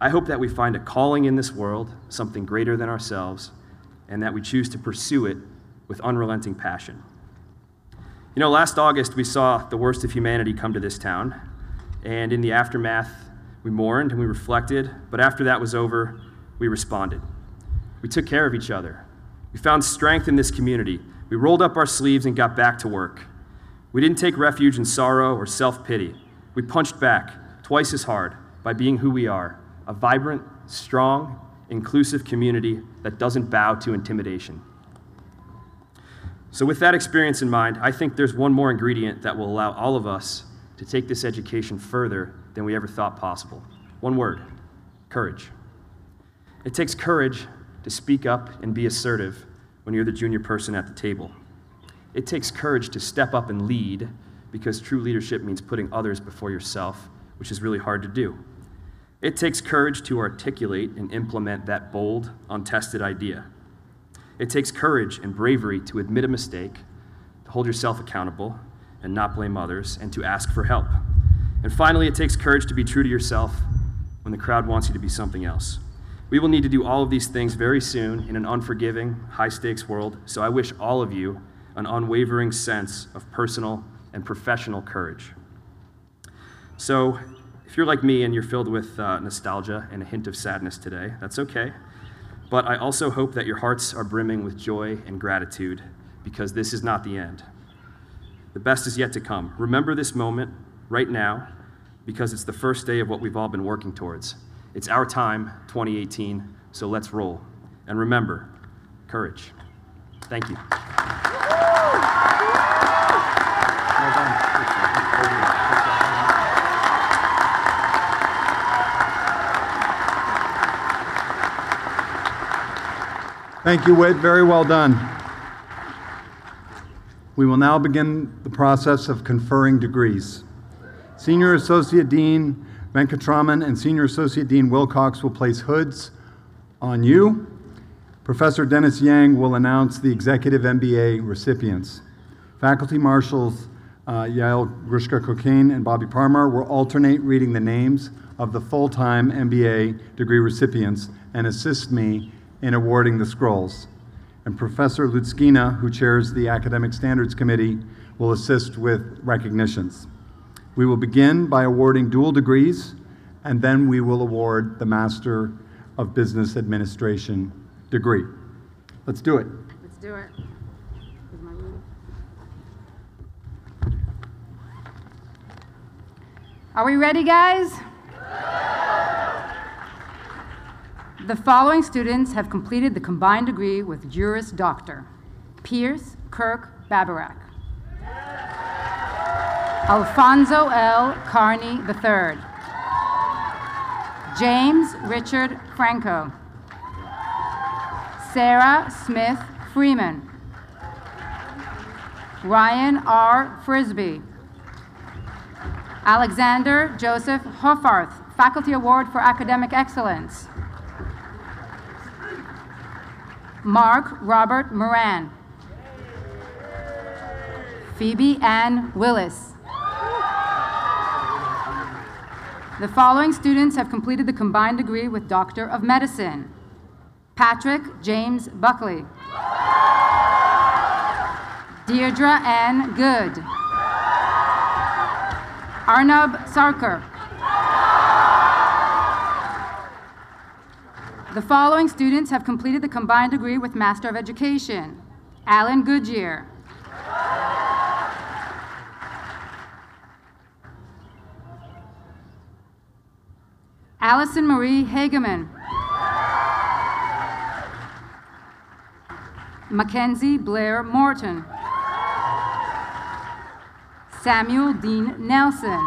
I hope that we find a calling in this world, something greater than ourselves, and that we choose to pursue it with unrelenting passion. You know, last August, we saw the worst of humanity come to this town, and in the aftermath, we mourned and we reflected, but after that was over, we responded. We took care of each other. We found strength in this community. We rolled up our sleeves and got back to work. We didn't take refuge in sorrow or self-pity. We punched back twice as hard by being who we are, a vibrant, strong, inclusive community that doesn't bow to intimidation. So with that experience in mind, I think there's one more ingredient that will allow all of us to take this education further than we ever thought possible. One word: courage. It takes courage to speak up and be assertive when you're the junior person at the table. It takes courage to step up and lead, because true leadership means putting others before yourself, which is really hard to do. It takes courage to articulate and implement that bold, untested idea. It takes courage and bravery to admit a mistake, to hold yourself accountable and not blame others, and to ask for help. And finally, it takes courage to be true to yourself when the crowd wants you to be something else. We will need to do all of these things very soon in an unforgiving, high-stakes world, so I wish all of you an unwavering sense of personal and professional courage. So, if you're like me and you're filled with nostalgia and a hint of sadness today, that's okay. But I also hope that your hearts are brimming with joy and gratitude, because this is not the end. The best is yet to come. Remember this moment right now, because it's the first day of what we've all been working towards. It's our time, 2018, so let's roll. And remember, courage. Thank you. Thank you, Whit. Very well done. We will now begin the process of conferring degrees. Senior Associate Dean Venkatraman and Senior Associate Dean Wilcox will place hoods on you. Professor Dennis Yang will announce the Executive MBA recipients. Faculty Marshals Yael Grushka-Cockayne and Bobby Parmar will alternate reading the names of the full-time MBA degree recipients and assist me in awarding the scrolls. And Professor Lutskina, who chairs the Academic Standards Committee, will assist with recognitions. We will begin by awarding dual degrees, and then we will award the Master of Business Administration degree. Let's do it. Let's do it. Here's my rule. Are we ready, guys? The following students have completed the combined degree with Juris Doctor: Pierce Kirk Babarak, Alfonso L. Carney III, James Richard Franco, Sarah Smith Freeman, Ryan R. Frisbee, Alexander Joseph Hoffarth, Faculty Award for Academic Excellence, Mark Robert Moran, Phoebe Ann Willis. The following students have completed the combined degree with Doctor of Medicine: Patrick James Buckley, Deirdre Ann Good, Arnab Sarkar, The following students have completed the combined degree with Master of Education: Alan Goodyear, Allison Marie Hageman, Mackenzie Blair Morton, Samuel Dean Nelson.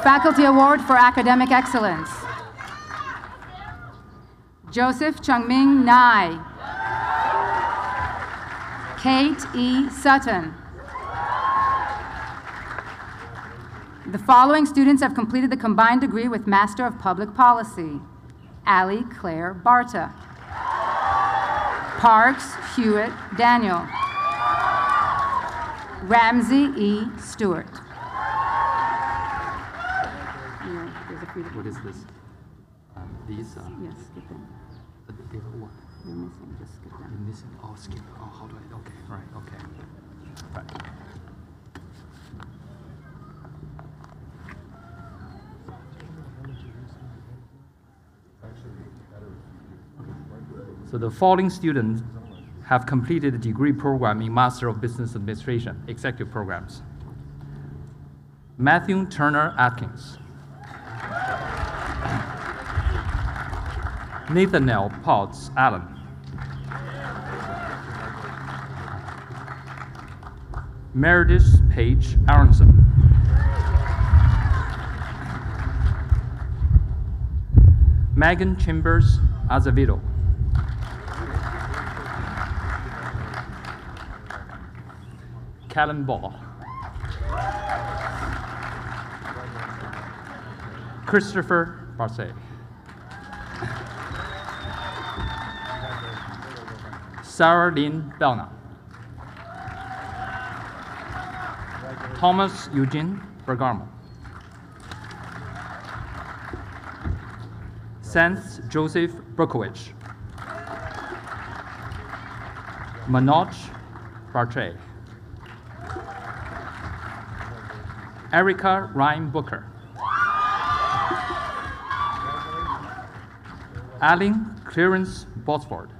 Faculty Award for Academic Excellence: Joseph Chungming Nai, Kate E. Sutton. The following students have completed the combined degree with Master of Public Policy: Allie Claire Barta, Parks Hewitt Daniel, Ramsey E. Stuart. What is this? These? Yes, skip them. They were what? You're missing, just skip them. You're missing? Oh, skip. Oh, how do I? Okay, right, okay. Right. So the following students have completed the degree program in Master of Business Administration, Executive Programs: Matthew Turner Atkins, Nathaniel Potts Allen, Meredith Page Aronson, Megan Chambers Azevedo, Callum Ball, Christopher Barcet, Sarah Lynn Belknap, Thomas Eugene Bergamo, Santh Joseph Brokowicz, Manoj Bartre, Erica Ryan Booker, Alan Clarence Bosford,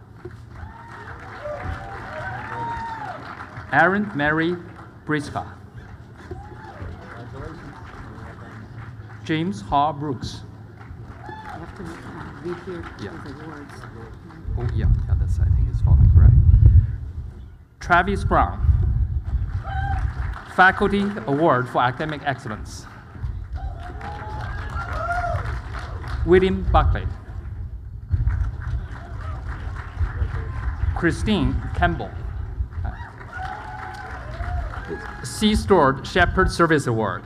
Aaron Mary Briska, James Ha Brooks. You have to read here the awards. Oh, yeah, that's, I think, is following, right. Travis Brown, Faculty Award for Academic Excellence. William Buckley, Christine Campbell, C. Stuart Shepard Service Award.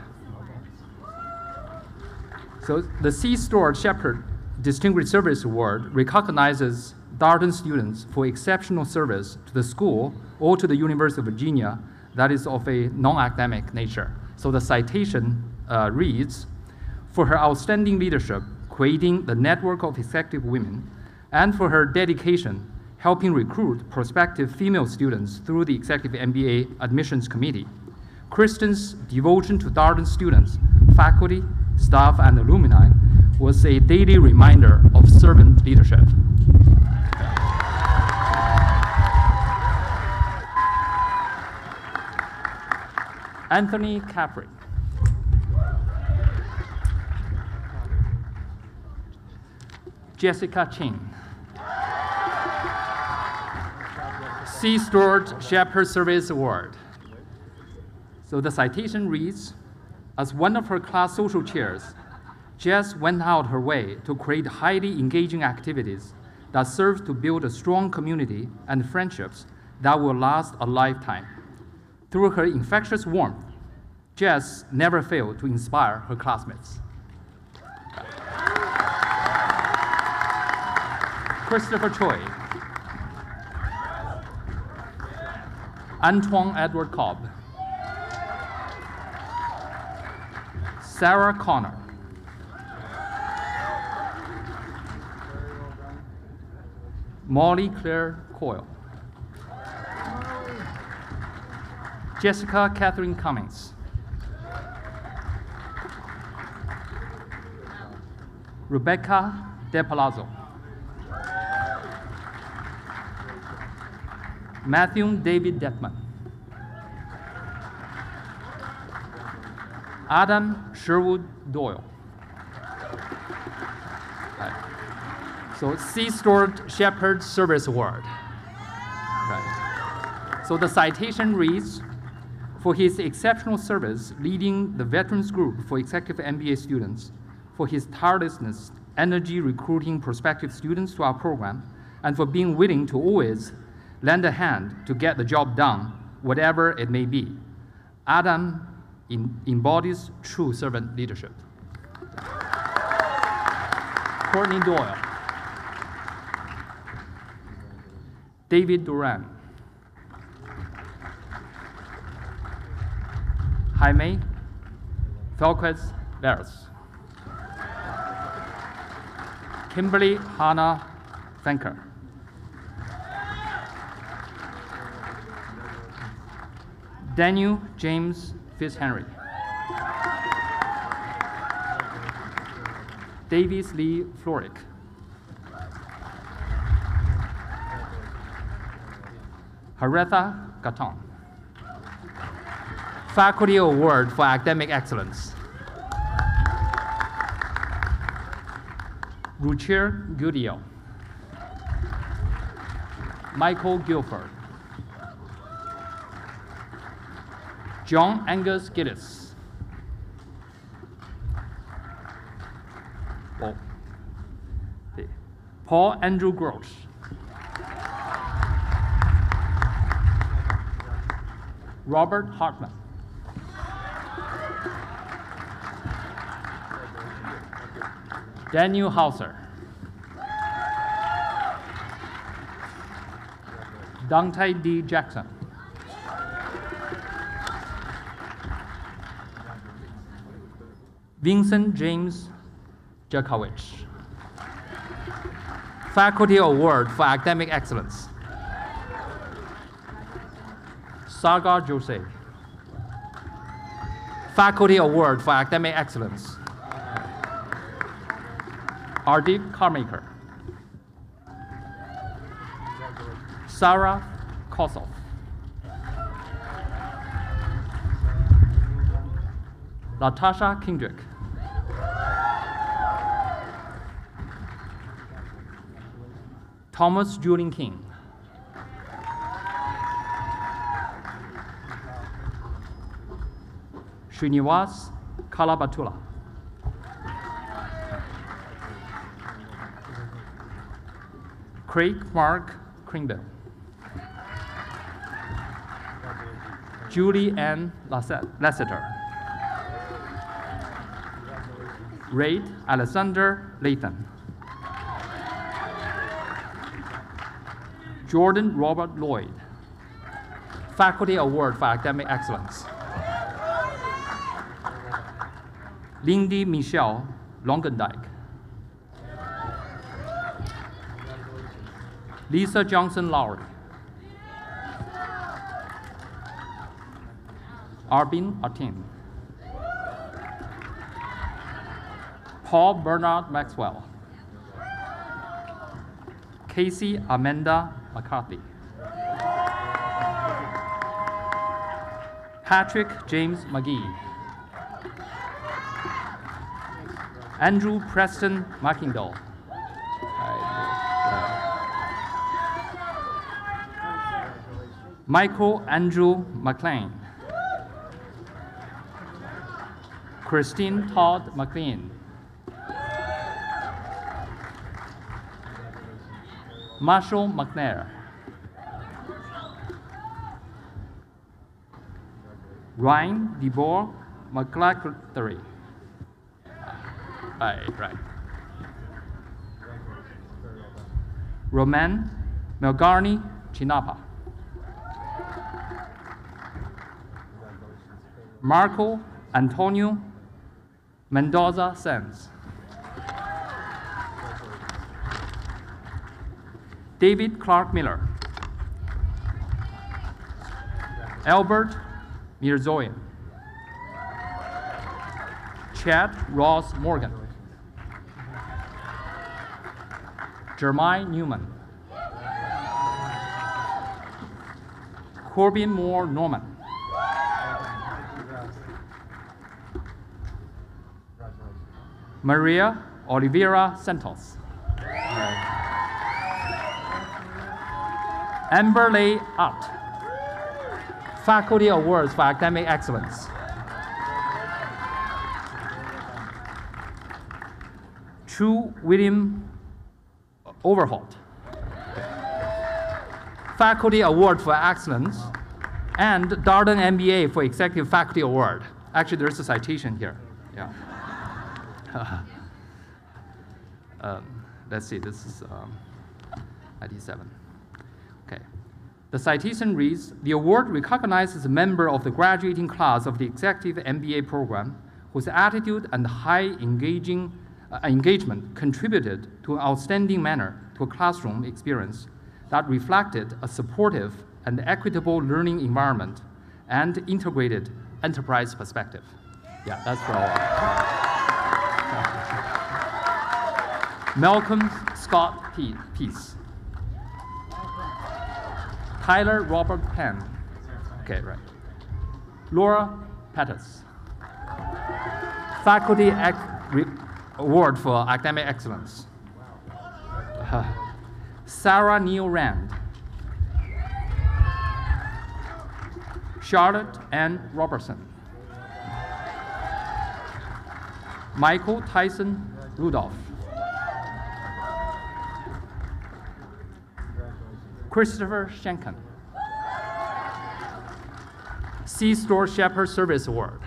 So the C. Stuart Shepard Distinguished Service Award recognizes Darden students for exceptional service to the school or to the University of Virginia that is of a non-academic nature. So the citation reads, for her outstanding leadership creating the network of executive women, and for her dedication helping recruit prospective female students through the Executive MBA Admissions Committee. Kristen's devotion to Darden students, faculty, staff, and alumni was a daily reminder of servant leadership. Anthony Capri, Jessica Ching, C. Stuart Shepard Service Award. So the citation reads, as one of her class social chairs, Jess went out her way to create highly engaging activities that serve to build a strong community and friendships that will last a lifetime. Through her infectious warmth, Jess never failed to inspire her classmates. Christopher Choi, Antoine Edward Cobb, Sarah Connor, Molly Claire Coyle, Jessica Catherine Cummings, Rebecca De Palazzo. Matthew David Detman. Adam Sherwood Doyle. Right. So C. Stuart Shepard Service Award. Right. So the citation reads, for his exceptional service leading the Veterans Group for Executive MBA students, for his tirelessness, energy recruiting prospective students to our program, and for being willing to always lend a hand to get the job done, whatever it may be. Adam embodies true servant leadership. Courtney Doyle. David Duran. Jaime Felquez Veras. Kimberly Hannah Fenker. Daniel James Fitzhenry. Davis Lee Florick. Haretha Gatton. Faculty Award for Academic Excellence. Ruchir Goodyear. Michael Guilford. John Angus Gillis. Paul Andrew Grosh. Robert Hartman. Daniel Hauser. Dante D. Jackson. Vincent James Jakowicz. Faculty Award for Academic Excellence. Sagar Jose. Faculty Award for Academic Excellence. Ardip Carmaker. Sarah Kosov. Latasha Kindrick. Thomas Julian King. Srinivas Kalabatula. Craig Mark Kringbill. Julie Ann Lasseter. Reid Alexander Lathan. Jordan Robert Lloyd. Faculty Award for Academic Excellence. Lindy Michelle Longendijk. Lisa Johnson Lowry. Arbin Atin. Paul Bernard Maxwell. Casey Amanda McCarthy. Patrick James McGee. Andrew Preston Mackindall. Michael Andrew Mclean. Christine Todd Mclean. Marshal McNair. Ryan DeBoer McClattery. Right. Roman Melgarni Chinapa. Marco Antonio Mendoza Sanz. David Clark Miller. Albert Mirzoyan. Chad Ross Morgan. Jeremiah Newman. Corbin Moore Norman. Maria Oliveira Santos. Amber Lay Art. Faculty Awards for Academic Excellence. Chu William Overholt. Faculty Award for Excellence, and Darden MBA for Executive Faculty Award. Actually, there's a citation here. Yeah. Let's see, this is 97. Okay. The citation reads, the award recognizes a member of the graduating class of the Executive MBA program whose attitude and high engagement contributed to an outstanding manner to a classroom experience that reflected a supportive and equitable learning environment and integrated enterprise perspective. Yeah, that's for all. Malcolm Scott Peace. Tyler Robert Penn. Okay, right. Laura Pettis. Faculty Award for Academic Excellence. Sarah Neal Rand. Charlotte Ann Robertson. Michael Tyson Rudolph. Christopher Schenken. C-Store Shepard Service Award.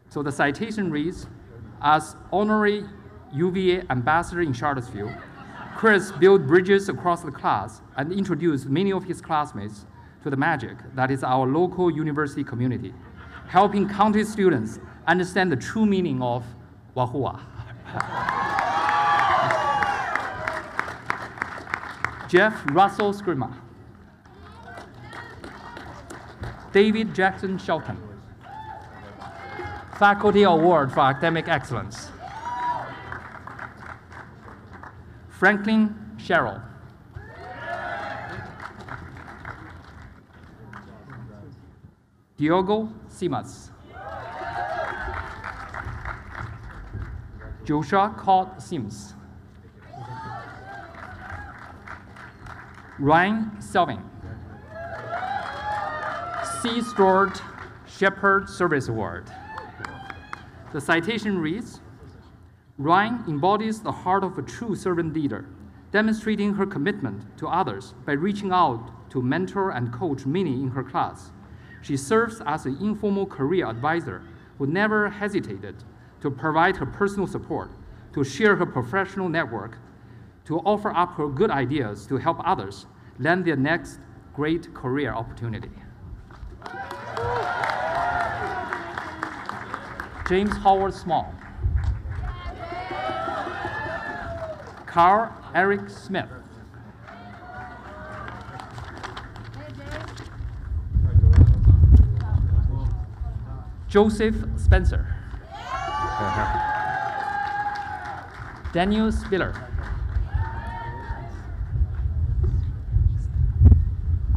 So the citation reads, as Honorary UVA Ambassador in Charlottesville, Chris built bridges across the class and introduced many of his classmates to the magic that is our local university community, helping countless students understand the true meaning of Wahoo. Jeff Russell Scrima. David Jackson Shelton. Faculty Award for Academic Excellence. Franklin Sherrill. Diogo Simas. Joshua Codd Sims. Ryan Selvin. C-Store Shepard Service Award. The citation reads, Ryan embodies the heart of a true servant leader, demonstrating her commitment to others by reaching out to mentor and coach many in her class. She serves as an informal career advisor who never hesitated to provide her personal support, to share her professional network, to offer up her good ideas to help others land their next great career opportunity. James Howard Small. Carl Eric Smith. Joseph Spencer. Daniel Spiller.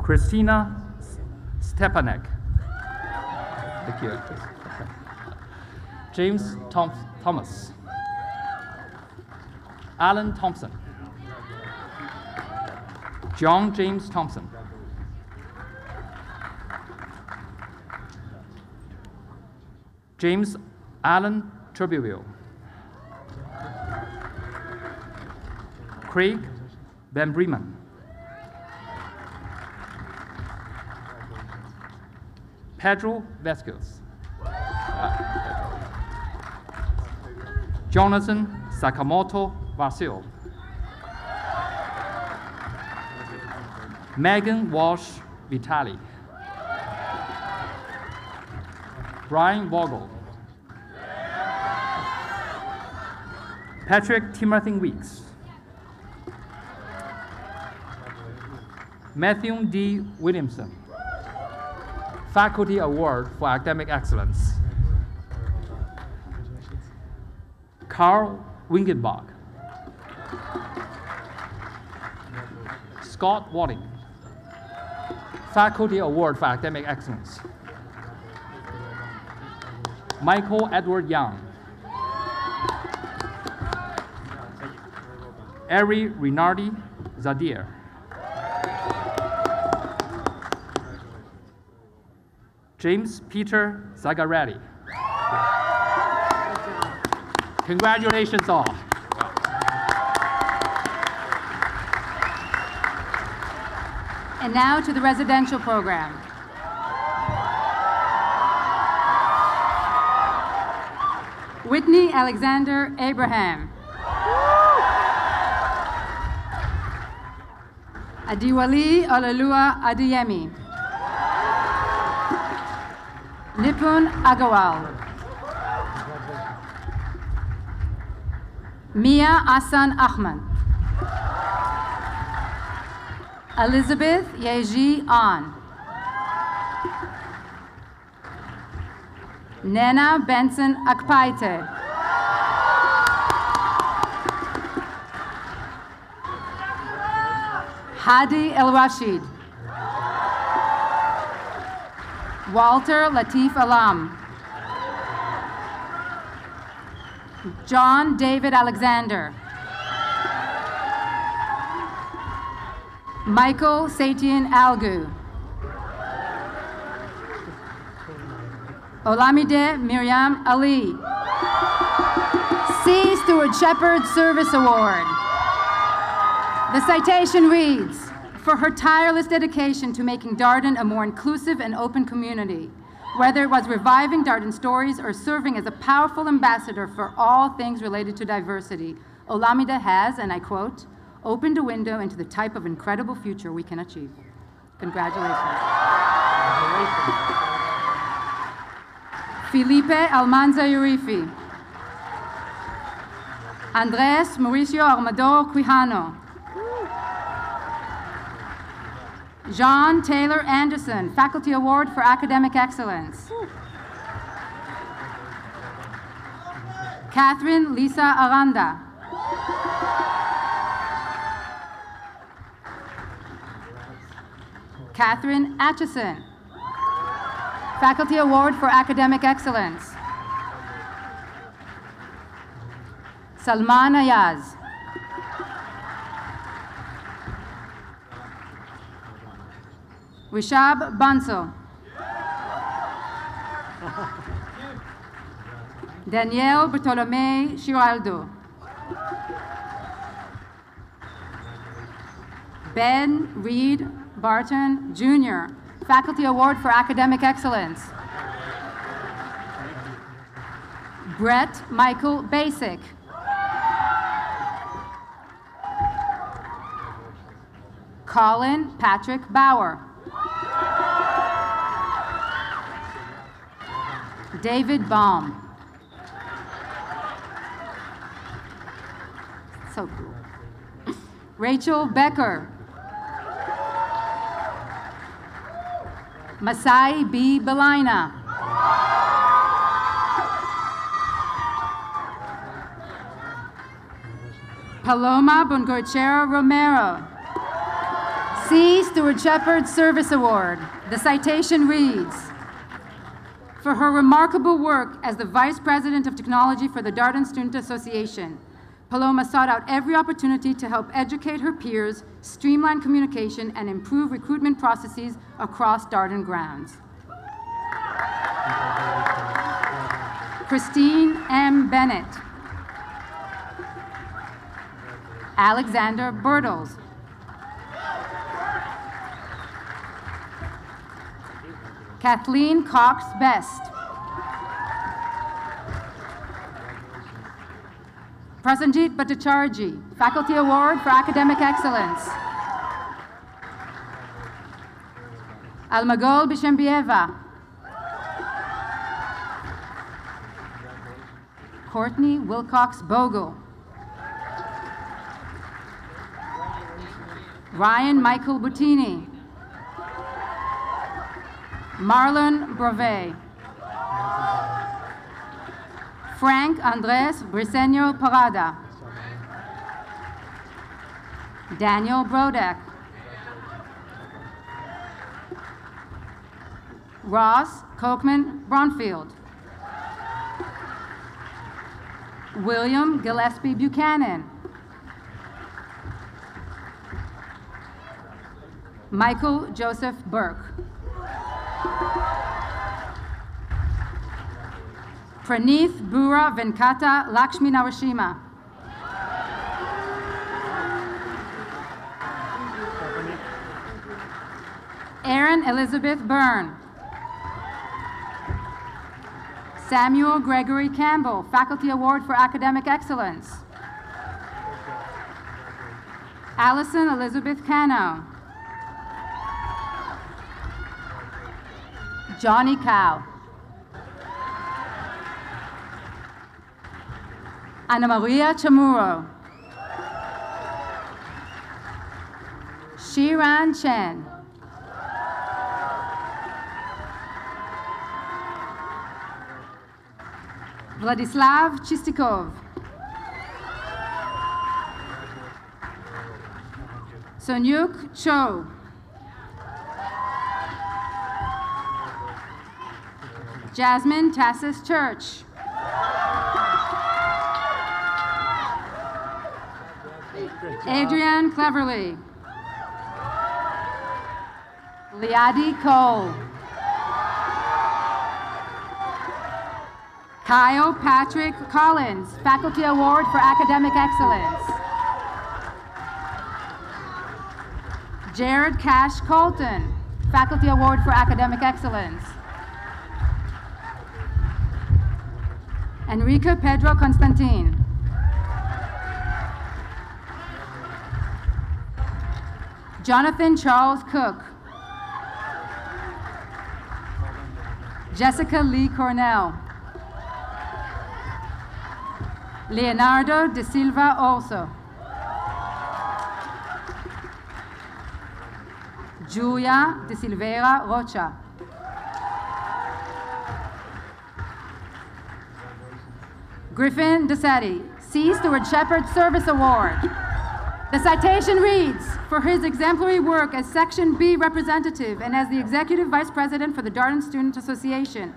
Christina Stepanek. Thank you. James Thomas. Alan Thompson. John James Thompson. James Allen Trubeville. Craig Van Bremen. Pedro Vasquez. Jonathan Sakamoto Vasil. Megan Walsh Vitali. Brian Vogel. Patrick Timothy Weeks. Matthew D. Williamson. Faculty Award for Academic Excellence. Carl Wingenbach. Scott Walling, Faculty Award for Academic Excellence. Michael Edward Young, Ari Rinaldi Zadir, James Peter Zagarelli. Congratulations all. And now to the residential program. Whitney Alexander Abraham. Adiwali Olalua Adeyemi. Nipun Agawal. Mia Asan Ahmed. Elizabeth Yeji An. Nena Benson Akpaite. Hadi El Rashid. Walter Latif Alam. John David Alexander. Michael Satian Algu. Olamide Miriam Ali. C. Stuart Shepard Service Award. The citation reads, for her tireless dedication to making Darden a more inclusive and open community, whether it was reviving Darden stories or serving as a powerful ambassador for all things related to diversity, Olamide has, and I quote, opened a window into the type of incredible future we can achieve. Congratulations. Felipe Almanza Urifi. Andres Mauricio Armado Quijano. John Taylor Anderson, Faculty Award for Academic Excellence. Catherine Lisa Aranda. Catherine Atchison, Faculty Award for Academic Excellence. Salman Ayaz. Rishab Bansal. Danielle Bartolome Giraldo. Ben Reed Barton Jr., Faculty Award for Academic Excellence. Brett Michael Basic. Colin Patrick Bauer. David Baum. So cool. Rachel Becker. Masai B. Belina. Paloma Bongochera Romero. C. Stuart Shepard Service Award. The citation reads, for her remarkable work as the Vice President of Technology for the Darden Student Association, Paloma sought out every opportunity to help educate her peers, streamline communication, and improve recruitment processes across Darden grounds. Christine M. Bennett. Alexander Bertels. Kathleen Cox Best. Prasanjit Bhattacharjee, Faculty Award for Academic Excellence. Almagol Bishembieva. Courtney Wilcox Bogle. Ryan Michael Bottini. Marlon Brevet. Frank Andres Briceño Parada. Daniel Brodak. Ross Kochman Bronfield. William Gillespie Buchanan. Michael Joseph Burke. Praneeth Bura Venkata Lakshmi Narashima. Erin Elizabeth Byrne. Samuel Gregory Campbell, Faculty Award for Academic Excellence. Allison Elizabeth Cano. Johnny Cow. Ana Maria Chamorro. Shiran Chen. Vladislav Chistikov. Sonyuk Cho. Jasmine Tassis Church. Adrienne Cleverly. Liadi Cole. Kyle Patrick Collins, Faculty Award for Academic Excellence. Jared Cash Colton, Faculty Award for Academic Excellence. Enrique Pedro Constantin. Jonathan Charles Cook. Jessica Lee Cornell. Leonardo de Silva Orso. Julia de Silveira Rocha. Griffin DeSetti, C. Stuart Shepard Service Award. The citation reads, for his exemplary work as Section B representative and as the Executive Vice President for the Darden Student Association,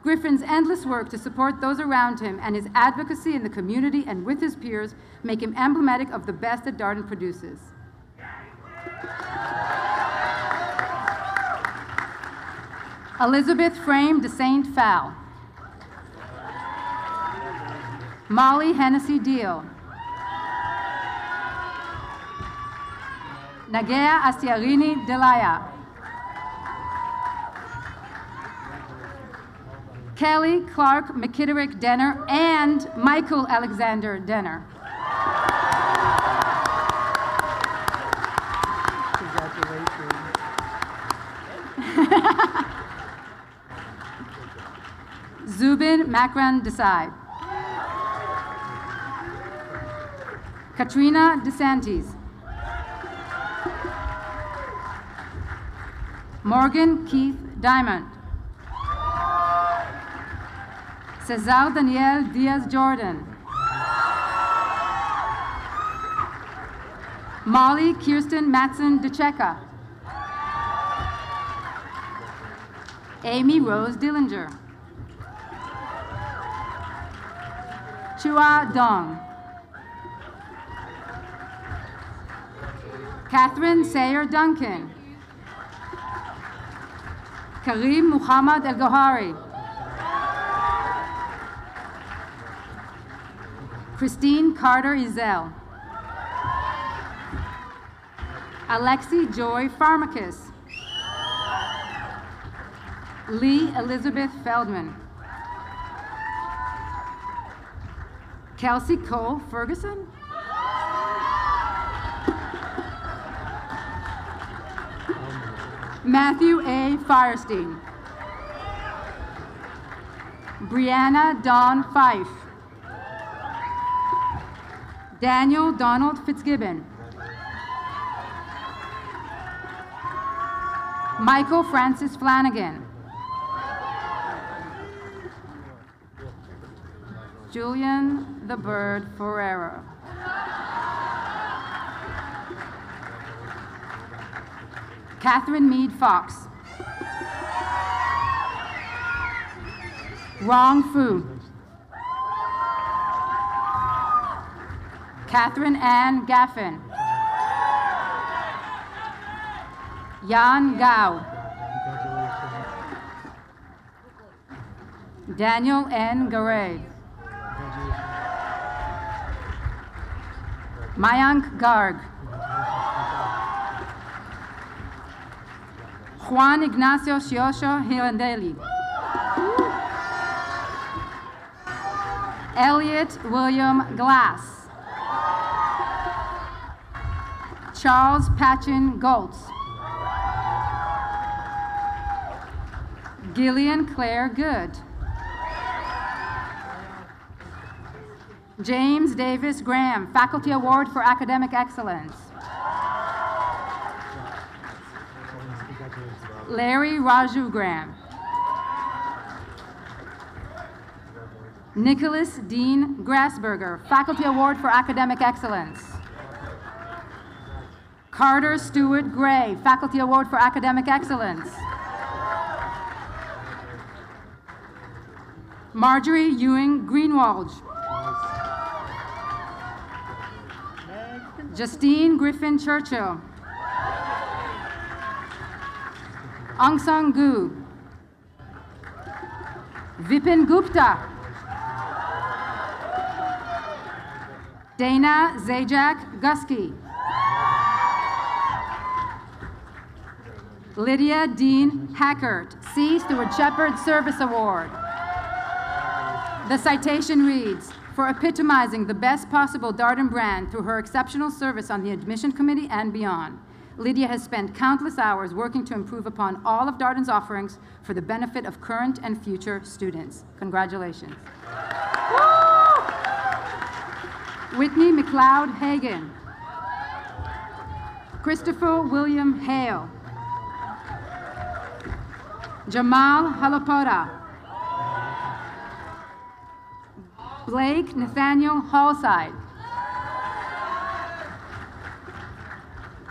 Griffin's endless work to support those around him and his advocacy in the community and with his peers make him emblematic of the best that Darden produces. Elizabeth Frame de Saint Phal. Molly Hennessy Deal. Nagea Astiarini Delaya. Kelly Clark McKitterick Denner and Michael Alexander Denner. Zubin Makran Desai. Katrina DeSantis. Morgan Keith Diamond. Cesar Daniel Diaz Jordan. Molly Kirsten Matson DeCecca. Amy Rose Dillinger. Chua Dong. Catherine Sayer Duncan. Karim Muhammad El Gohari. Christine Carter Ezel. Alexi Joy Pharmacus. Lee Elizabeth Feldman. Kelsey Cole Ferguson. Matthew A. Firestein. Brianna Dawn Fife. Daniel Donald Fitzgibbon. Michael Francis Flanagan. Julian the Bird Ferrero. Catherine Mead Fox. Rong Fu. Catherine Ann Gaffin. Yan Gao. Daniel N. Garay. Mayank Garg. Juan Ignacio Shiosho Hirandeli. Elliot William Glass. Charles Patchen Goltz. Gillian Claire Good. James Davis Graham, Faculty Award for Academic Excellence. Larry Raju Graham. Nicholas Dean Grassberger, Faculty Award for Academic Excellence. Carter Stewart Gray, Faculty Award for Academic Excellence. Marjorie Ewing Greenwald. Justine Griffin Churchill. Aung San Gu. Vipin Gupta. Dana Zajac Gusky. Lydia Dean Hackert, C. Stuart Shepard Service Award. The citation reads, for epitomizing the best possible Darden brand through her exceptional service on the admission committee and beyond. Lydia has spent countless hours working to improve upon all of Darden's offerings for the benefit of current and future students. Congratulations. Whitney McLeod Hagan. Christopher William Hale. Jamal Halapota. Blake Nathaniel Hallside.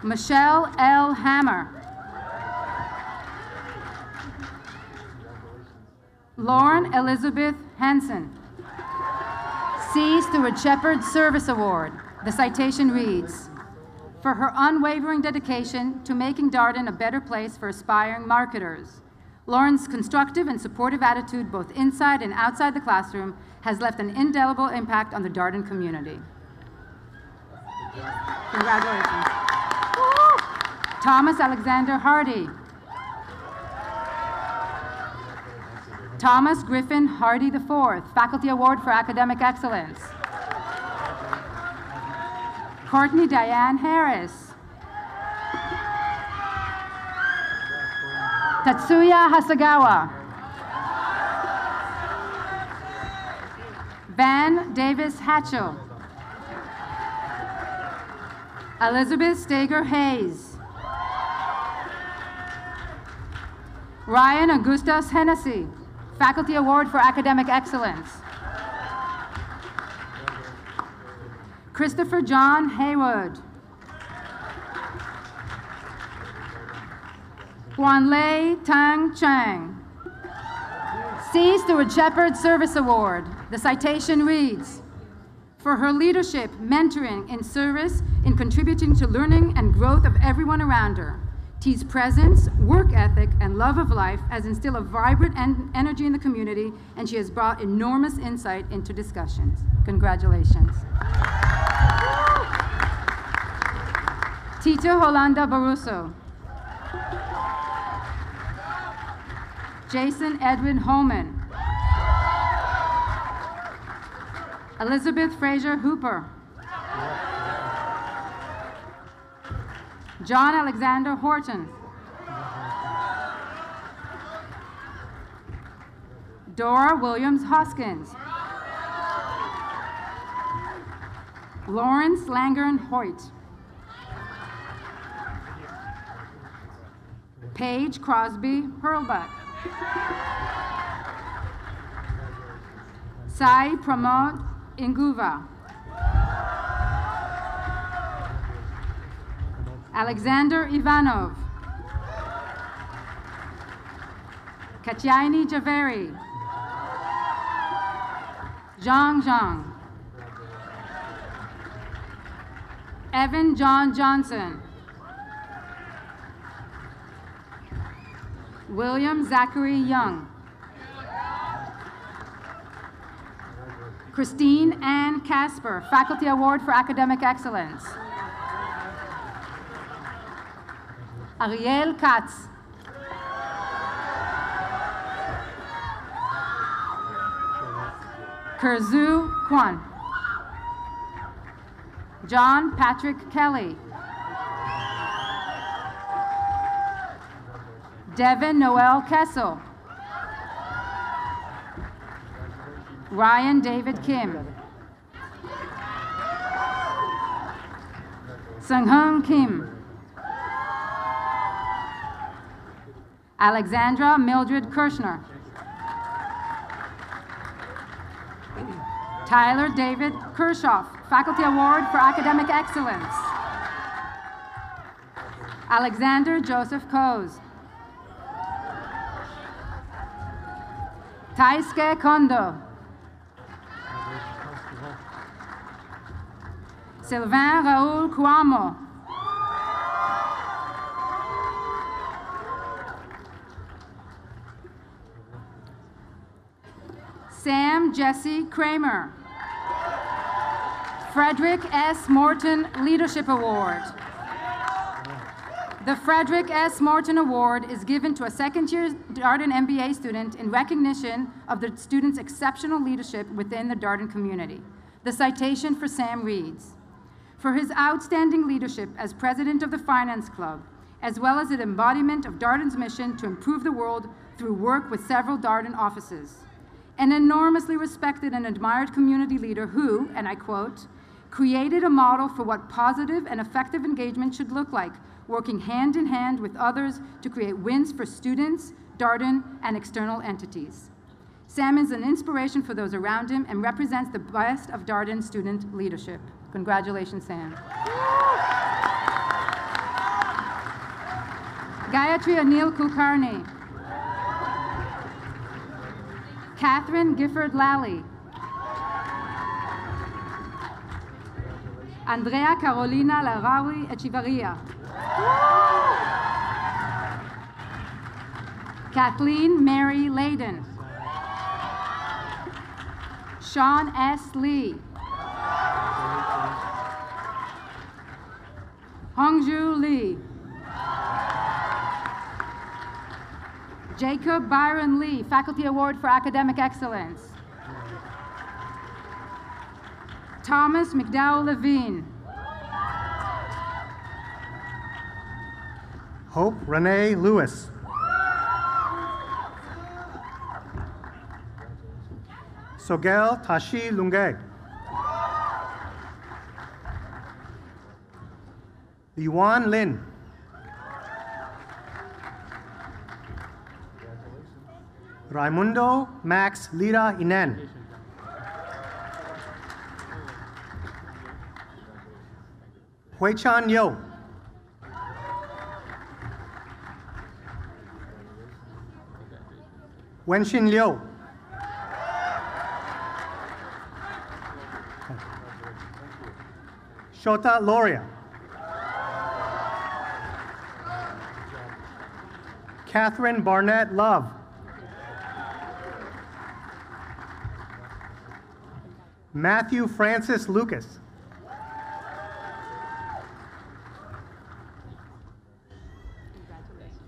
Michelle L. Hammer. Lauren Elizabeth Hansen. C. Stuart Shepard Service Award. The citation reads, for her unwavering dedication to making Darden a better place for aspiring marketers. Lauren's constructive and supportive attitude both inside and outside the classroom has left an indelible impact on the Darden community. Congratulations. Thomas Alexander Hardy. Thomas Griffin Hardy IV, Faculty Award for Academic Excellence. Courtney Diane Harris. Tatsuya Hasagawa. Van Davis Hatchell. Elizabeth Stager Hayes. Ryan Augustus Hennessy, Faculty Award for Academic Excellence. Christopher John Haywood. Guanlei Tang Chang. C. Stuart Shepard Service Award. The citation reads, for her leadership, mentoring, and service in contributing to learning and growth of everyone around her. T's presence, work ethic, and love of life has instilled a vibrant energy in the community, and she has brought enormous insight into discussions. Congratulations. Tita Holanda Baruso. Jason Edwin Holman. Elizabeth Fraser Hooper. John Alexander Horton. Dora Williams Hoskins. Lawrence Langern Hoyt. Paige Crosby Hurlbutt. Sai Pramod Inguva. Alexander Ivanov. Katyayani Javeri. Zhang Zhang. Evan John Johnson. William Zachary Young. Christine Ann Casper, Faculty Award for Academic Excellence. Ariel Katz. Kurzu Kwan. John Patrick Kelly. Devin Noel Kessel. Ryan David Kim. Sung-Hung Kim. Alexandra Mildred Kirshner. Tyler David Kershoff, Faculty Award for Academic Excellence. Alexander Joseph Coase. Taisuke Kondo. Sylvain Raoul Kouamo. Sam Jesse Kramer. Frederick S. Morton Leadership Award. The Frederick S. Morton Award is given to a second-year Darden MBA student in recognition of the student's exceptional leadership within the Darden community. The citation for Sam reads, "For his outstanding leadership as president of the Finance Club, as well as an embodiment of Darden's mission to improve the world through work with several Darden offices. An enormously respected and admired community leader who," and I quote, "created a model for what positive and effective engagement should look like, working hand in hand with others to create wins for students, Darden, and external entities. Sam is an inspiration for those around him and represents the best of Darden student leadership." Congratulations, Sam. Gayatri Anil Kulkarni. Catherine Gifford Lally. Andrea Carolina Larawi Echevarria. Kathleen Mary Layden. Sean S. Lee. Hongju Lee. Jacob Byron Lee, Faculty Award for Academic Excellence. Thomas McDowell Levine. Hope Renee Lewis. Sogel Tashi Lungay. Yuan Lin. Raimundo Max Lira Inen. Huichan Yo. Wenshin Liu. Shota Loria. Catherine Barnett Love. Matthew Francis Lucas.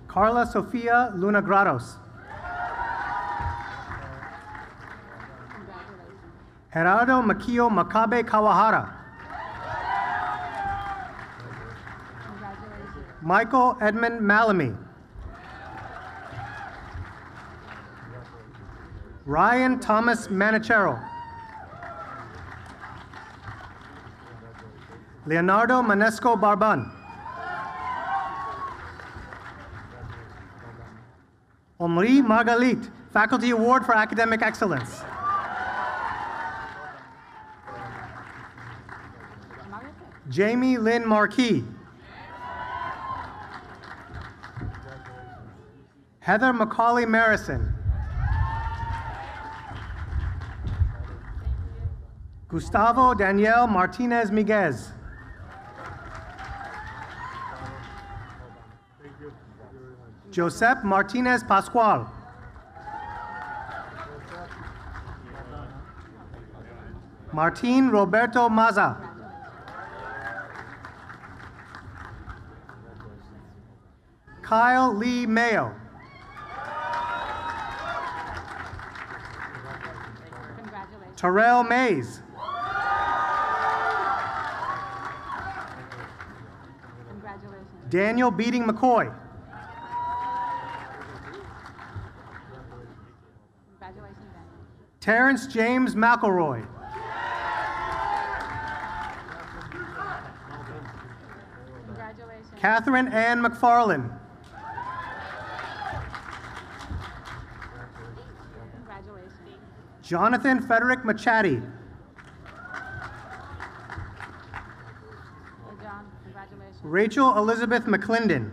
Carla Sofia Luna Grados. Gerardo Makio Makabe Kawahara. Michael Edmund Malamy. Ryan Thomas Manichero. Leonardo Manesco Barban. Omri Margalit, Faculty Award for Academic Excellence. Jamie Lynn Marquis. Heather Macaulay Marison. Gustavo Daniel Martinez Miguez. Josep Martinez Pascual. Martin Roberto Maza. Kyle Lee Mayo. Congratulations. Terrell Mays. Congratulations. Daniel Beating McCoy. Congratulations, Daniel. Terrence James McElroy. Congratulations. Catherine Ann McFarlane. Congratulations. Jonathan Frederick Machadi. Hey, John, congratulations. Rachel Elizabeth McClendon.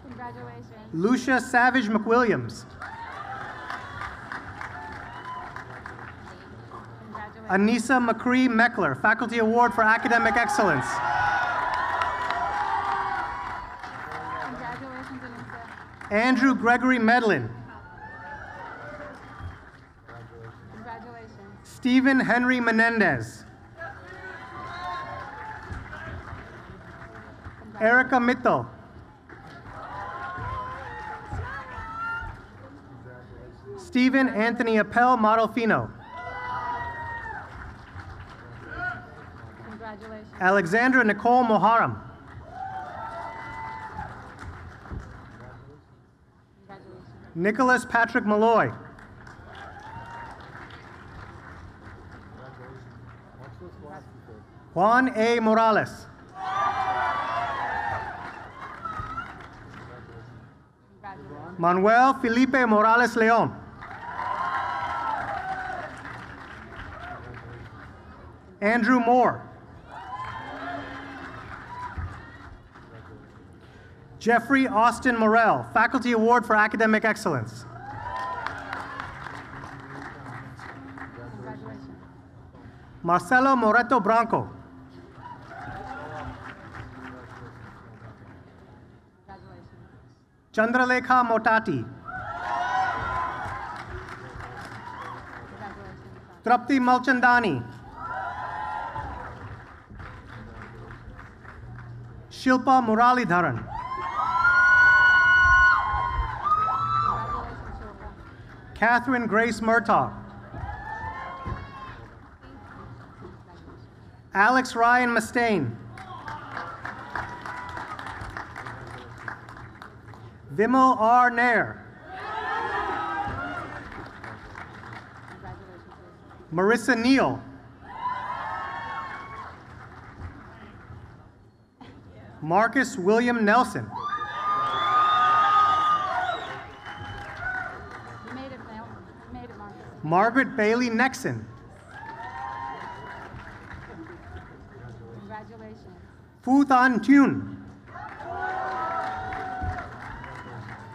Congratulations. Lucia Savage McWilliams. Congratulations. Anissa McCree Meckler, Faculty Award for Academic Excellence. Congratulations, Anissa. Andrew Gregory Medlin. Congratulations. Stephen Henry Menendez. Erica Mittel. Stephen Anthony Appel Modolfino. Congratulations. Alexandra Nicole Moharam. Congratulations. Nicholas Patrick Malloy. Juan A. Morales. Congratulations. Manuel Felipe Morales Leon. Andrew Moore. Jeffrey Austin Morell, Faculty Award for Academic Excellence. Congratulations. Marcelo Moreto Branco. Congratulations. Chandralekha Motati. Congratulations. Trapti Malchandani. Shilpa Muralidharan. Congratulations, Shilpa. Catherine Grace Murtaugh. Alex Ryan Mustaine. Vimal R. Nair. Congratulations. Marissa Neal. Marcus William Nelson. You made it, Mel. You made it, Marcus. Margaret Bailey Nexon. Congratulations. Fu Tan Tune.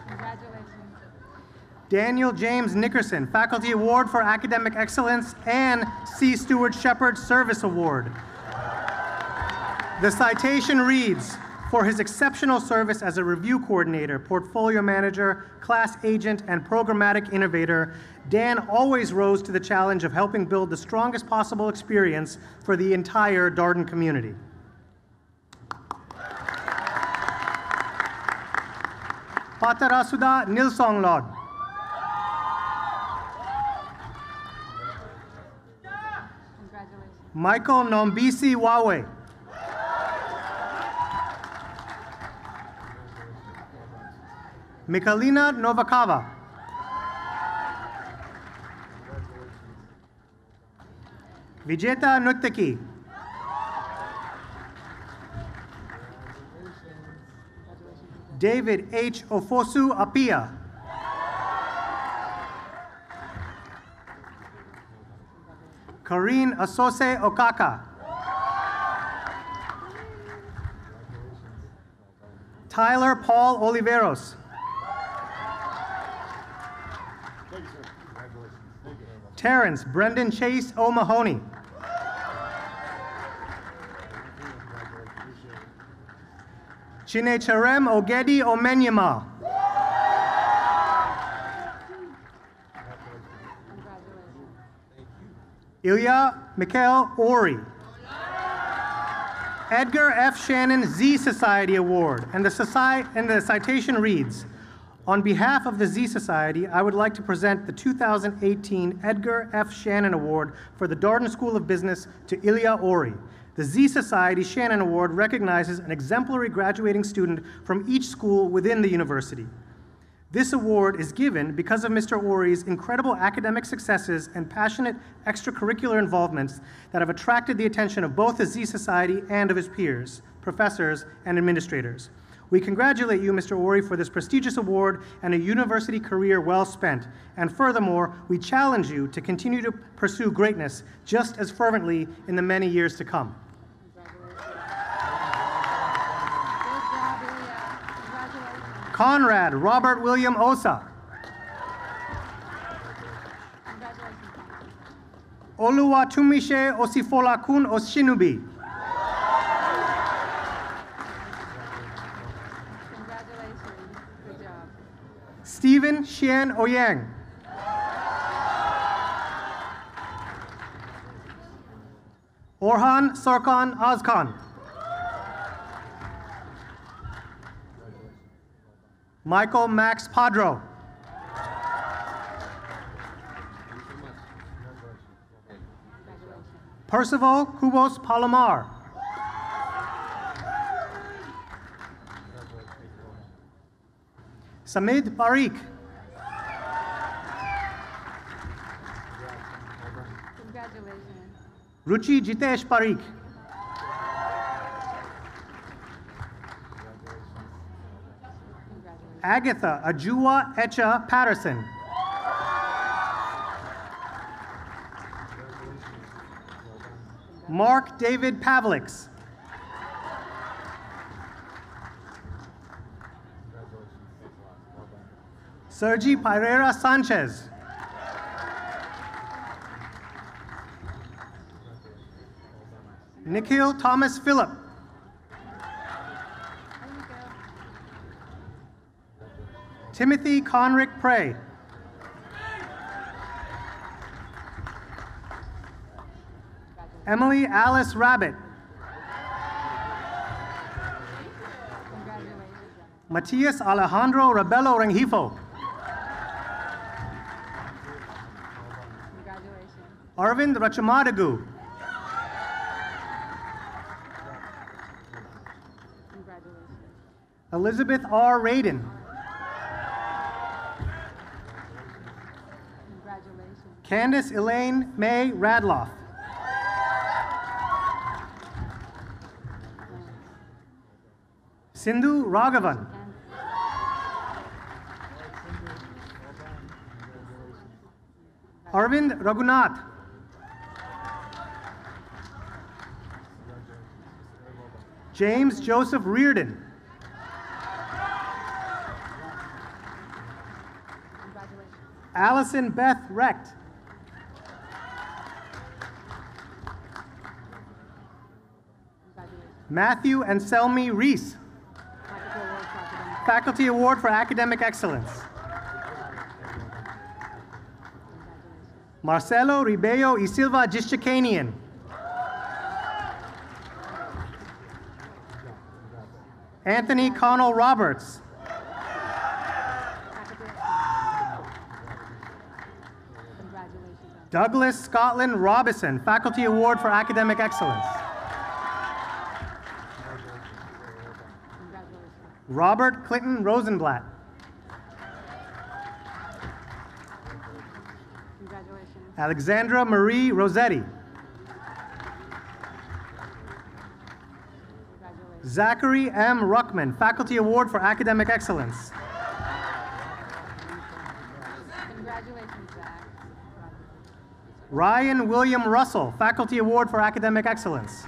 Congratulations. Daniel James Nickerson, Faculty Award for Academic Excellence and C. Stuart Shepard Service Award. The citation reads, for his exceptional service as a review coordinator, portfolio manager, class agent, and programmatic innovator, Dan always rose to the challenge of helping build the strongest possible experience for the entire Darden community. Patarasuda Nilsonglod. Congratulations. Michael Nombisi Wawe. Mikalina Novakava. Vijeta Nuttaki. David H. Ofosu Apia. Karine Asose Okaka. Tyler Paul Oliveros. Terrence Brendan Chase O'Mahony. Chinecharem Ogedi Omenyama. Ilya Mikhail Ori. Edgar F. Shannon Z Society Award, and the citation reads, on behalf of the Z Society, I would like to present the 2018 Edgar F. Shannon Award for the Darden School of Business to Ilya Ori. The Z Society Shannon Award recognizes an exemplary graduating student from each school within the university. This award is given because of Mr. Ori's incredible academic successes and passionate extracurricular involvements that have attracted the attention of both the Z Society and of his peers, professors, and administrators. We congratulate you, Mr. Ori, for this prestigious award and a university career well spent. And furthermore, we challenge you to continue to pursue greatness just as fervently in the many years to come. Conrad Robert William Osa. Oluwatumise Osifolakun Oshinubi. Stephen Xian Oyang. Orhan Sarkan Azkan. Michael Max Padro. Percival Kubos Palomar. Samid Parikh. Congratulations. Ruchi Jitesh Parikh. Agatha Ajua Echa Patterson. Mark David Pavlix. Sergi Pereira Sanchez. Nikhil Thomas Phillip. Timothy Conrick Prey. Emily Alice Rabbit. Matias Alejandro Rebelo Rengifo. Arvind Rachamadagu. Elizabeth R. Radin. Candace Elaine May Radloff. Sindhu Raghavan. Arvind Raghunath. James Joseph Reardon. Allison Beth Recht. Matthew and Selmy Reese. Faculty Award for Academic Excellence. Marcelo Ribeiro y Silva Gishtacanian. Anthony Connell Roberts. Douglas Scotland Robison, Faculty Award for Academic Excellence. Robert Clinton Rosenblatt. Alexandra Marie Rossetti. Zachary M. Ruckman, Faculty Award for Academic Excellence. Congratulations, Zach. Ryan William Russell, Faculty Award for Academic Excellence.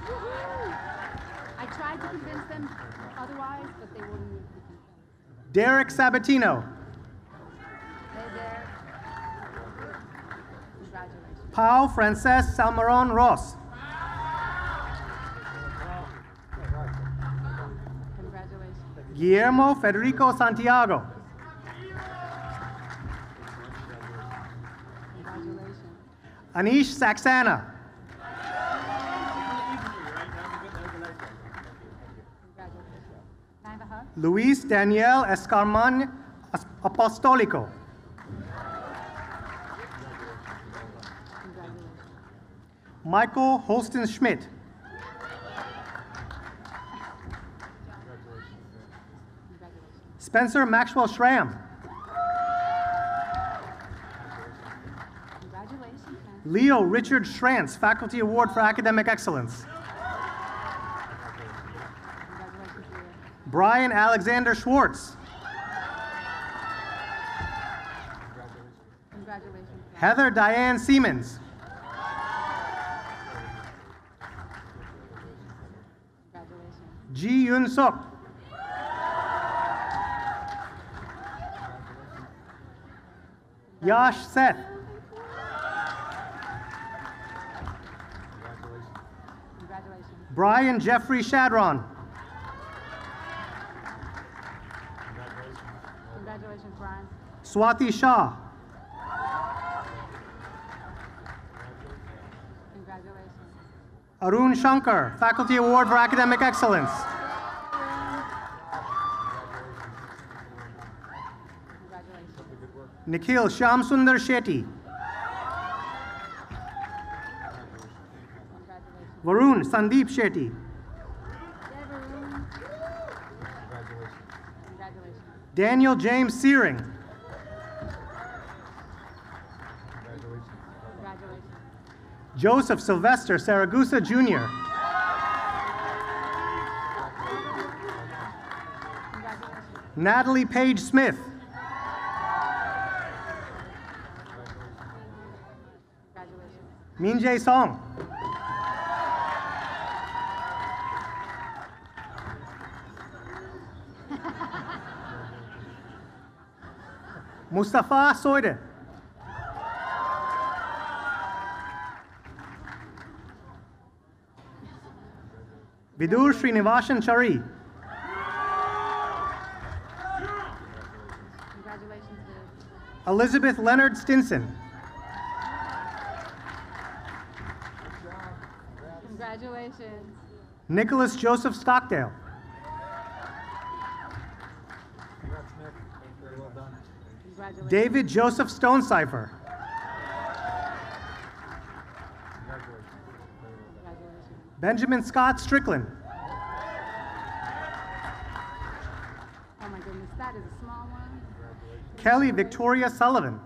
I tried to convince them otherwise, but they wouldn't be convinced. Derek Sabatino. Hey there. Congratulations. Pau Frances Salmaron Ross. Congratulations. Guillermo Federico Santiago. Congratulations. Anish Saxana. Can I have a hug? Luis Daniel Escarman Apostolico. Michael Holston Schmidt. Spencer Maxwell Schramm. Congratulations, man. Leo Richard Schrantz, Faculty Award for Academic Excellence. Congratulations, Leo. Brian Alexander Schwartz. Congratulations. Brian. Heather Diane Siemens. Congratulations. Ji Yun Suk. Yash Seth. Congratulations. Brian Jeffrey Shadron. Congratulations, Brian. Swati Shah. Congratulations. Arun Shankar, Faculty Award for Academic Excellence. Congratulations. Nikhil Shyamsundar Shetty. Congratulations. Varun Sandeep Shetty. Congratulations. Daniel James Searing. Congratulations. Joseph Sylvester Saragusa Jr. Congratulations. Natalie Page Smith. Congratulations. Minjae Song. Mustafa Soide. Vidur Srinivasan Chari. Congratulations, Liz. Elizabeth Leonard Stinson. Congratulations. Nicholas Joseph Stockdale. Congratulations. David Joseph Stonecipher. Congratulations. Benjamin Scott Strickland. Oh my goodness, that is a small one. Kelly Victoria Sullivan.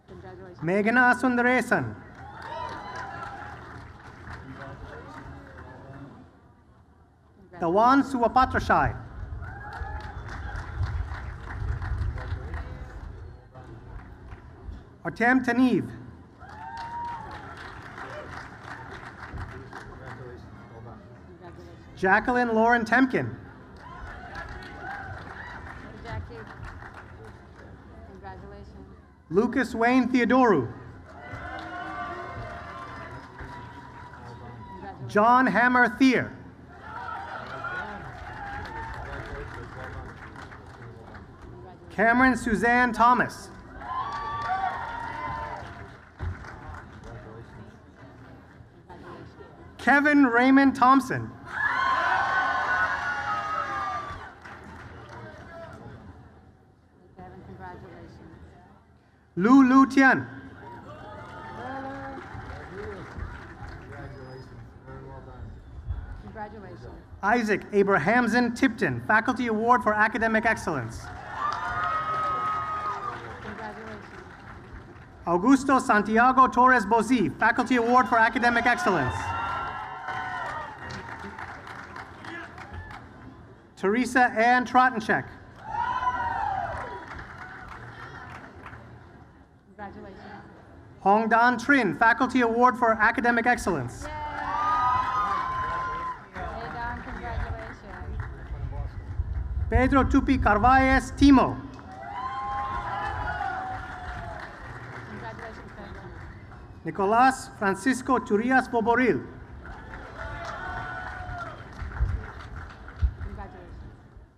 Congratulations. Meghana Sundaresan. Tawan Suwapatrashai. Artem Taneev. Congratulations. Jacqueline Lauren Temkin. Jackie. Congratulations. Lucas Wayne Theodoru. Congratulations. John Hammer Thier. Cameron Suzanne Thomas. Kevin Raymond Thompson. Kevin, congratulations. Lu Lu Tian. Congratulations. Isaac Abrahamson Tipton, Faculty Award for Academic Excellence. Congratulations. Augusto Santiago Torres Bozi, Faculty Award for Academic Excellence. Teresa Ann Trottencheck. Congratulations. Hong Dan Trin, Faculty Award for Academic Excellence. Hey, Don, congratulations. Pedro Tupi Carvalles Timo. Nicolás Francisco Turias Boboril.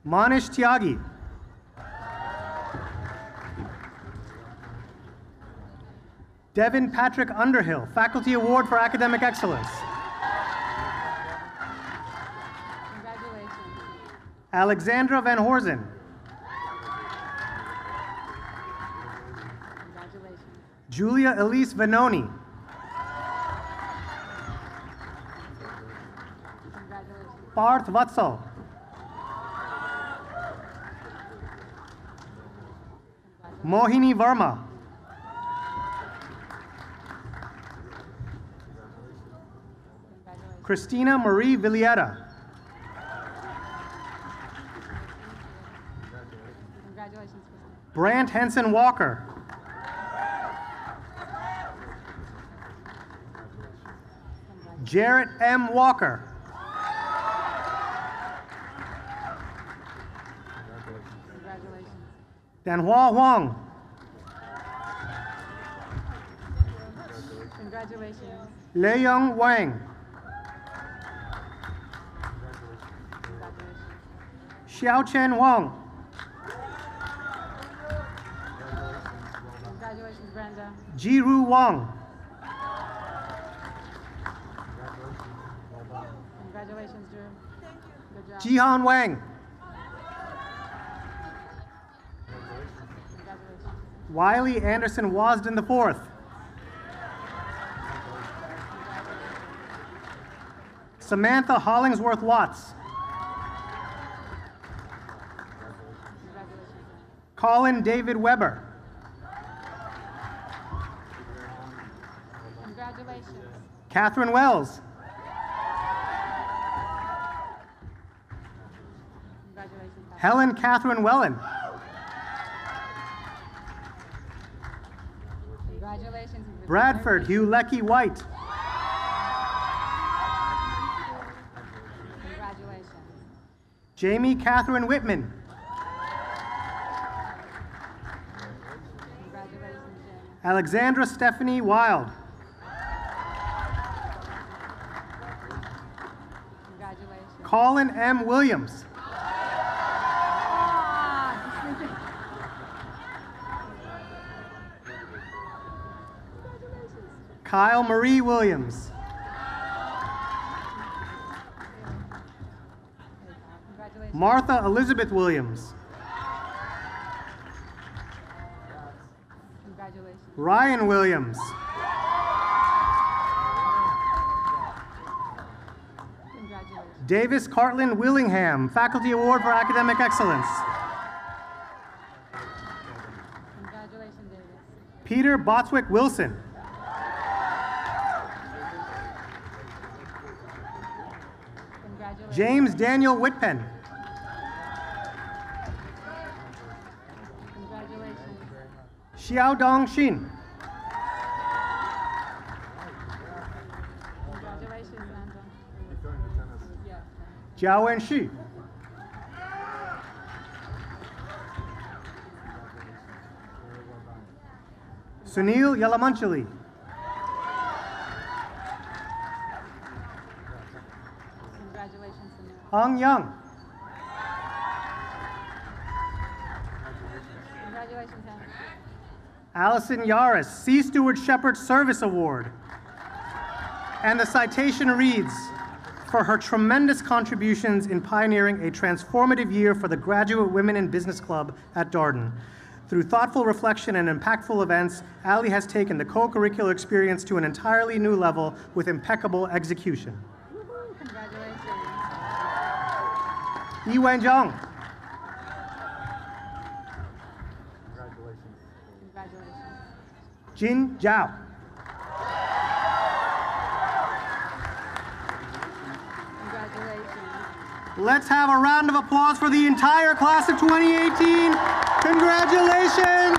Manish Tyagi. Devin Patrick Underhill, Faculty Award for Academic Excellence. Alexandra Van Horzen. Julia Elise Vanoni. Parth Vatsal. Mohini Verma. Christina Marie Villeta. Brant Henson Walker. Jarrett M. Walker. Danhua Huang. Congratulations. Leyoung Wang. Xiaochen Wang. Congratulations, Brenda. Jiru Wang. Congratulations, Drew. Good job. Jihan Wang. Congratulations. Wiley Anderson Wasden IV. Samantha Hollingsworth Watts. Colin David Weber. Congratulations. Catherine Wells. Congratulations. Helen Catherine Wellen. Congratulations. Bradford Hugh Lecky White. Congratulations. Jamie Catherine Whitman. Congratulations, Jim. Alexandra Stephanie Wild. Congratulations. Colin M. Williams. Kyle Marie Williams. Congratulations. Martha Elizabeth Williams. Congratulations. Ryan Williams. Congratulations. Davis Cartland Willingham, Faculty Award for Academic Excellence. Congratulations, Davis. Peter Botswick Wilson. Congratulations. James Daniel Whitpen. Congratulations. Xiaodong Xin. Congratulations, Anton. Yeah. Jiao Wenxi. Sunil Yalamanchili. Congratulations, Sunil. Hong Young. Congratulations, Hannah. Allison Yaris, C. Stuart Shepard Service Award. And the citation reads, for her tremendous contributions in pioneering a transformative year for the Graduate Women in Business Club at Darden. Through thoughtful reflection and impactful events, Allie has taken the co-curricular experience to an entirely new level with impeccable execution. Congratulations. Yi Wenjiang. Congratulations. Jin Zhao. Congratulations. Let's have a round of applause for the entire class of 2018. Congratulations.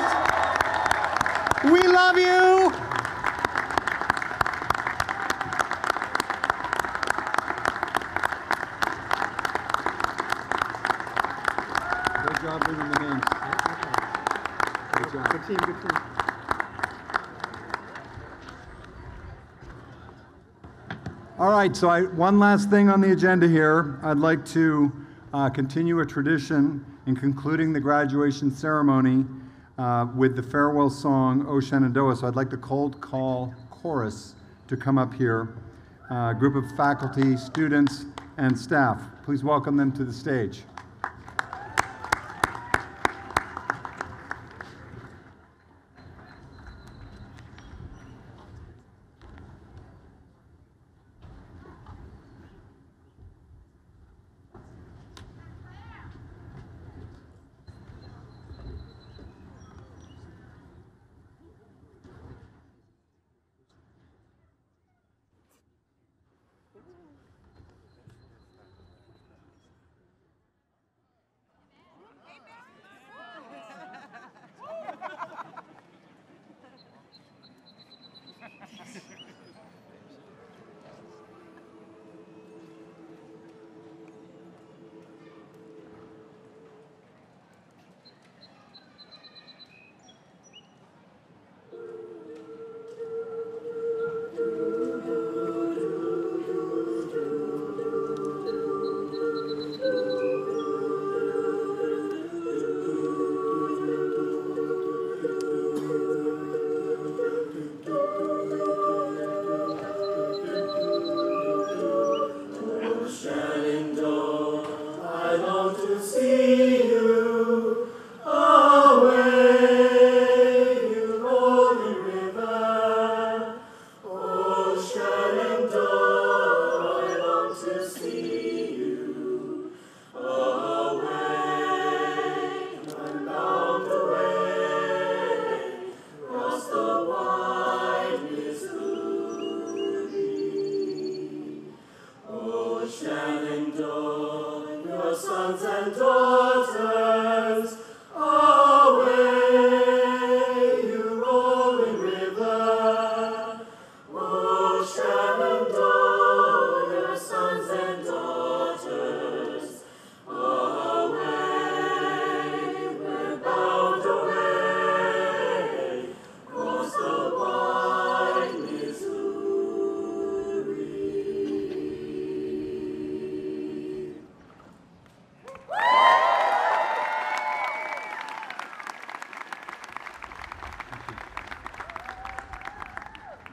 We love you. Good job bringing the names. Good job. Good team, good team. All right, so one last thing on the agenda here. I'd like to continue a tradition in concluding the graduation ceremony with the farewell song, O Shenandoah. So I'd like the Cold Call Chorus to come up here. A group of faculty, students, and staff. Please welcome them to the stage.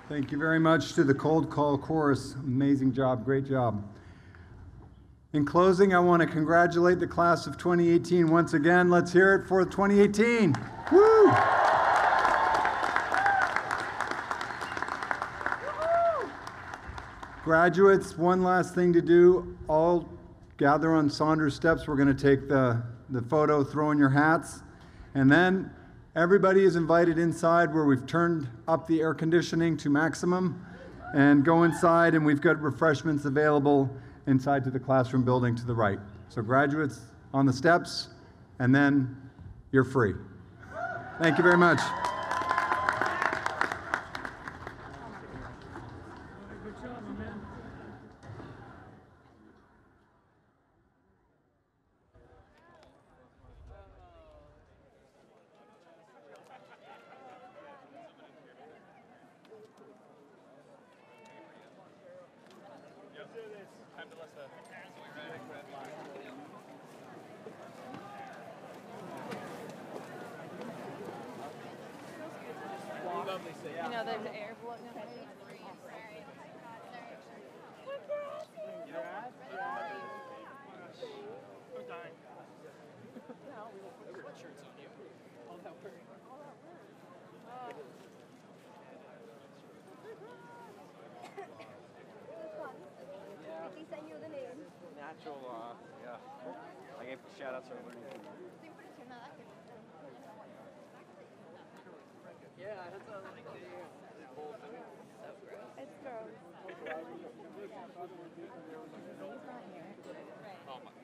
Thank you very much to the Cold Call Chorus. Amazing job, great job. In closing, I want to congratulate the class of 2018 once again. Let's hear it for 2018. Woo! Graduates, one last thing to do. All gather on Saunders steps. We're going to take the photo, throw in your hats, and then everybody is invited inside where we've turned up the air conditioning to maximum, and go inside, and we've got refreshments available inside to the classroom building to the right. So graduates on the steps, and then you're free. Thank you very much. You know, there's air blowing up. He sent you the name. Natural, yeah. I gave shout outs to everybody. Yeah, that's what I was like. It's gross.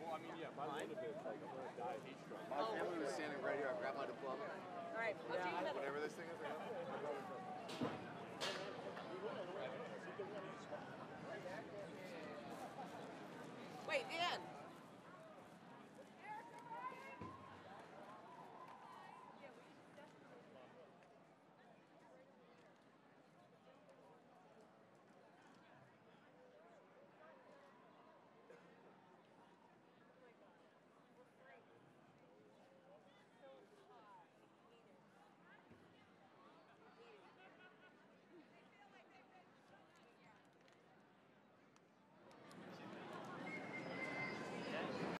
Well, I mean, yeah, by the end of it, like, I'm going to die of heat stroke. My family was standing right here. I grabbed my diploma. All right, let's do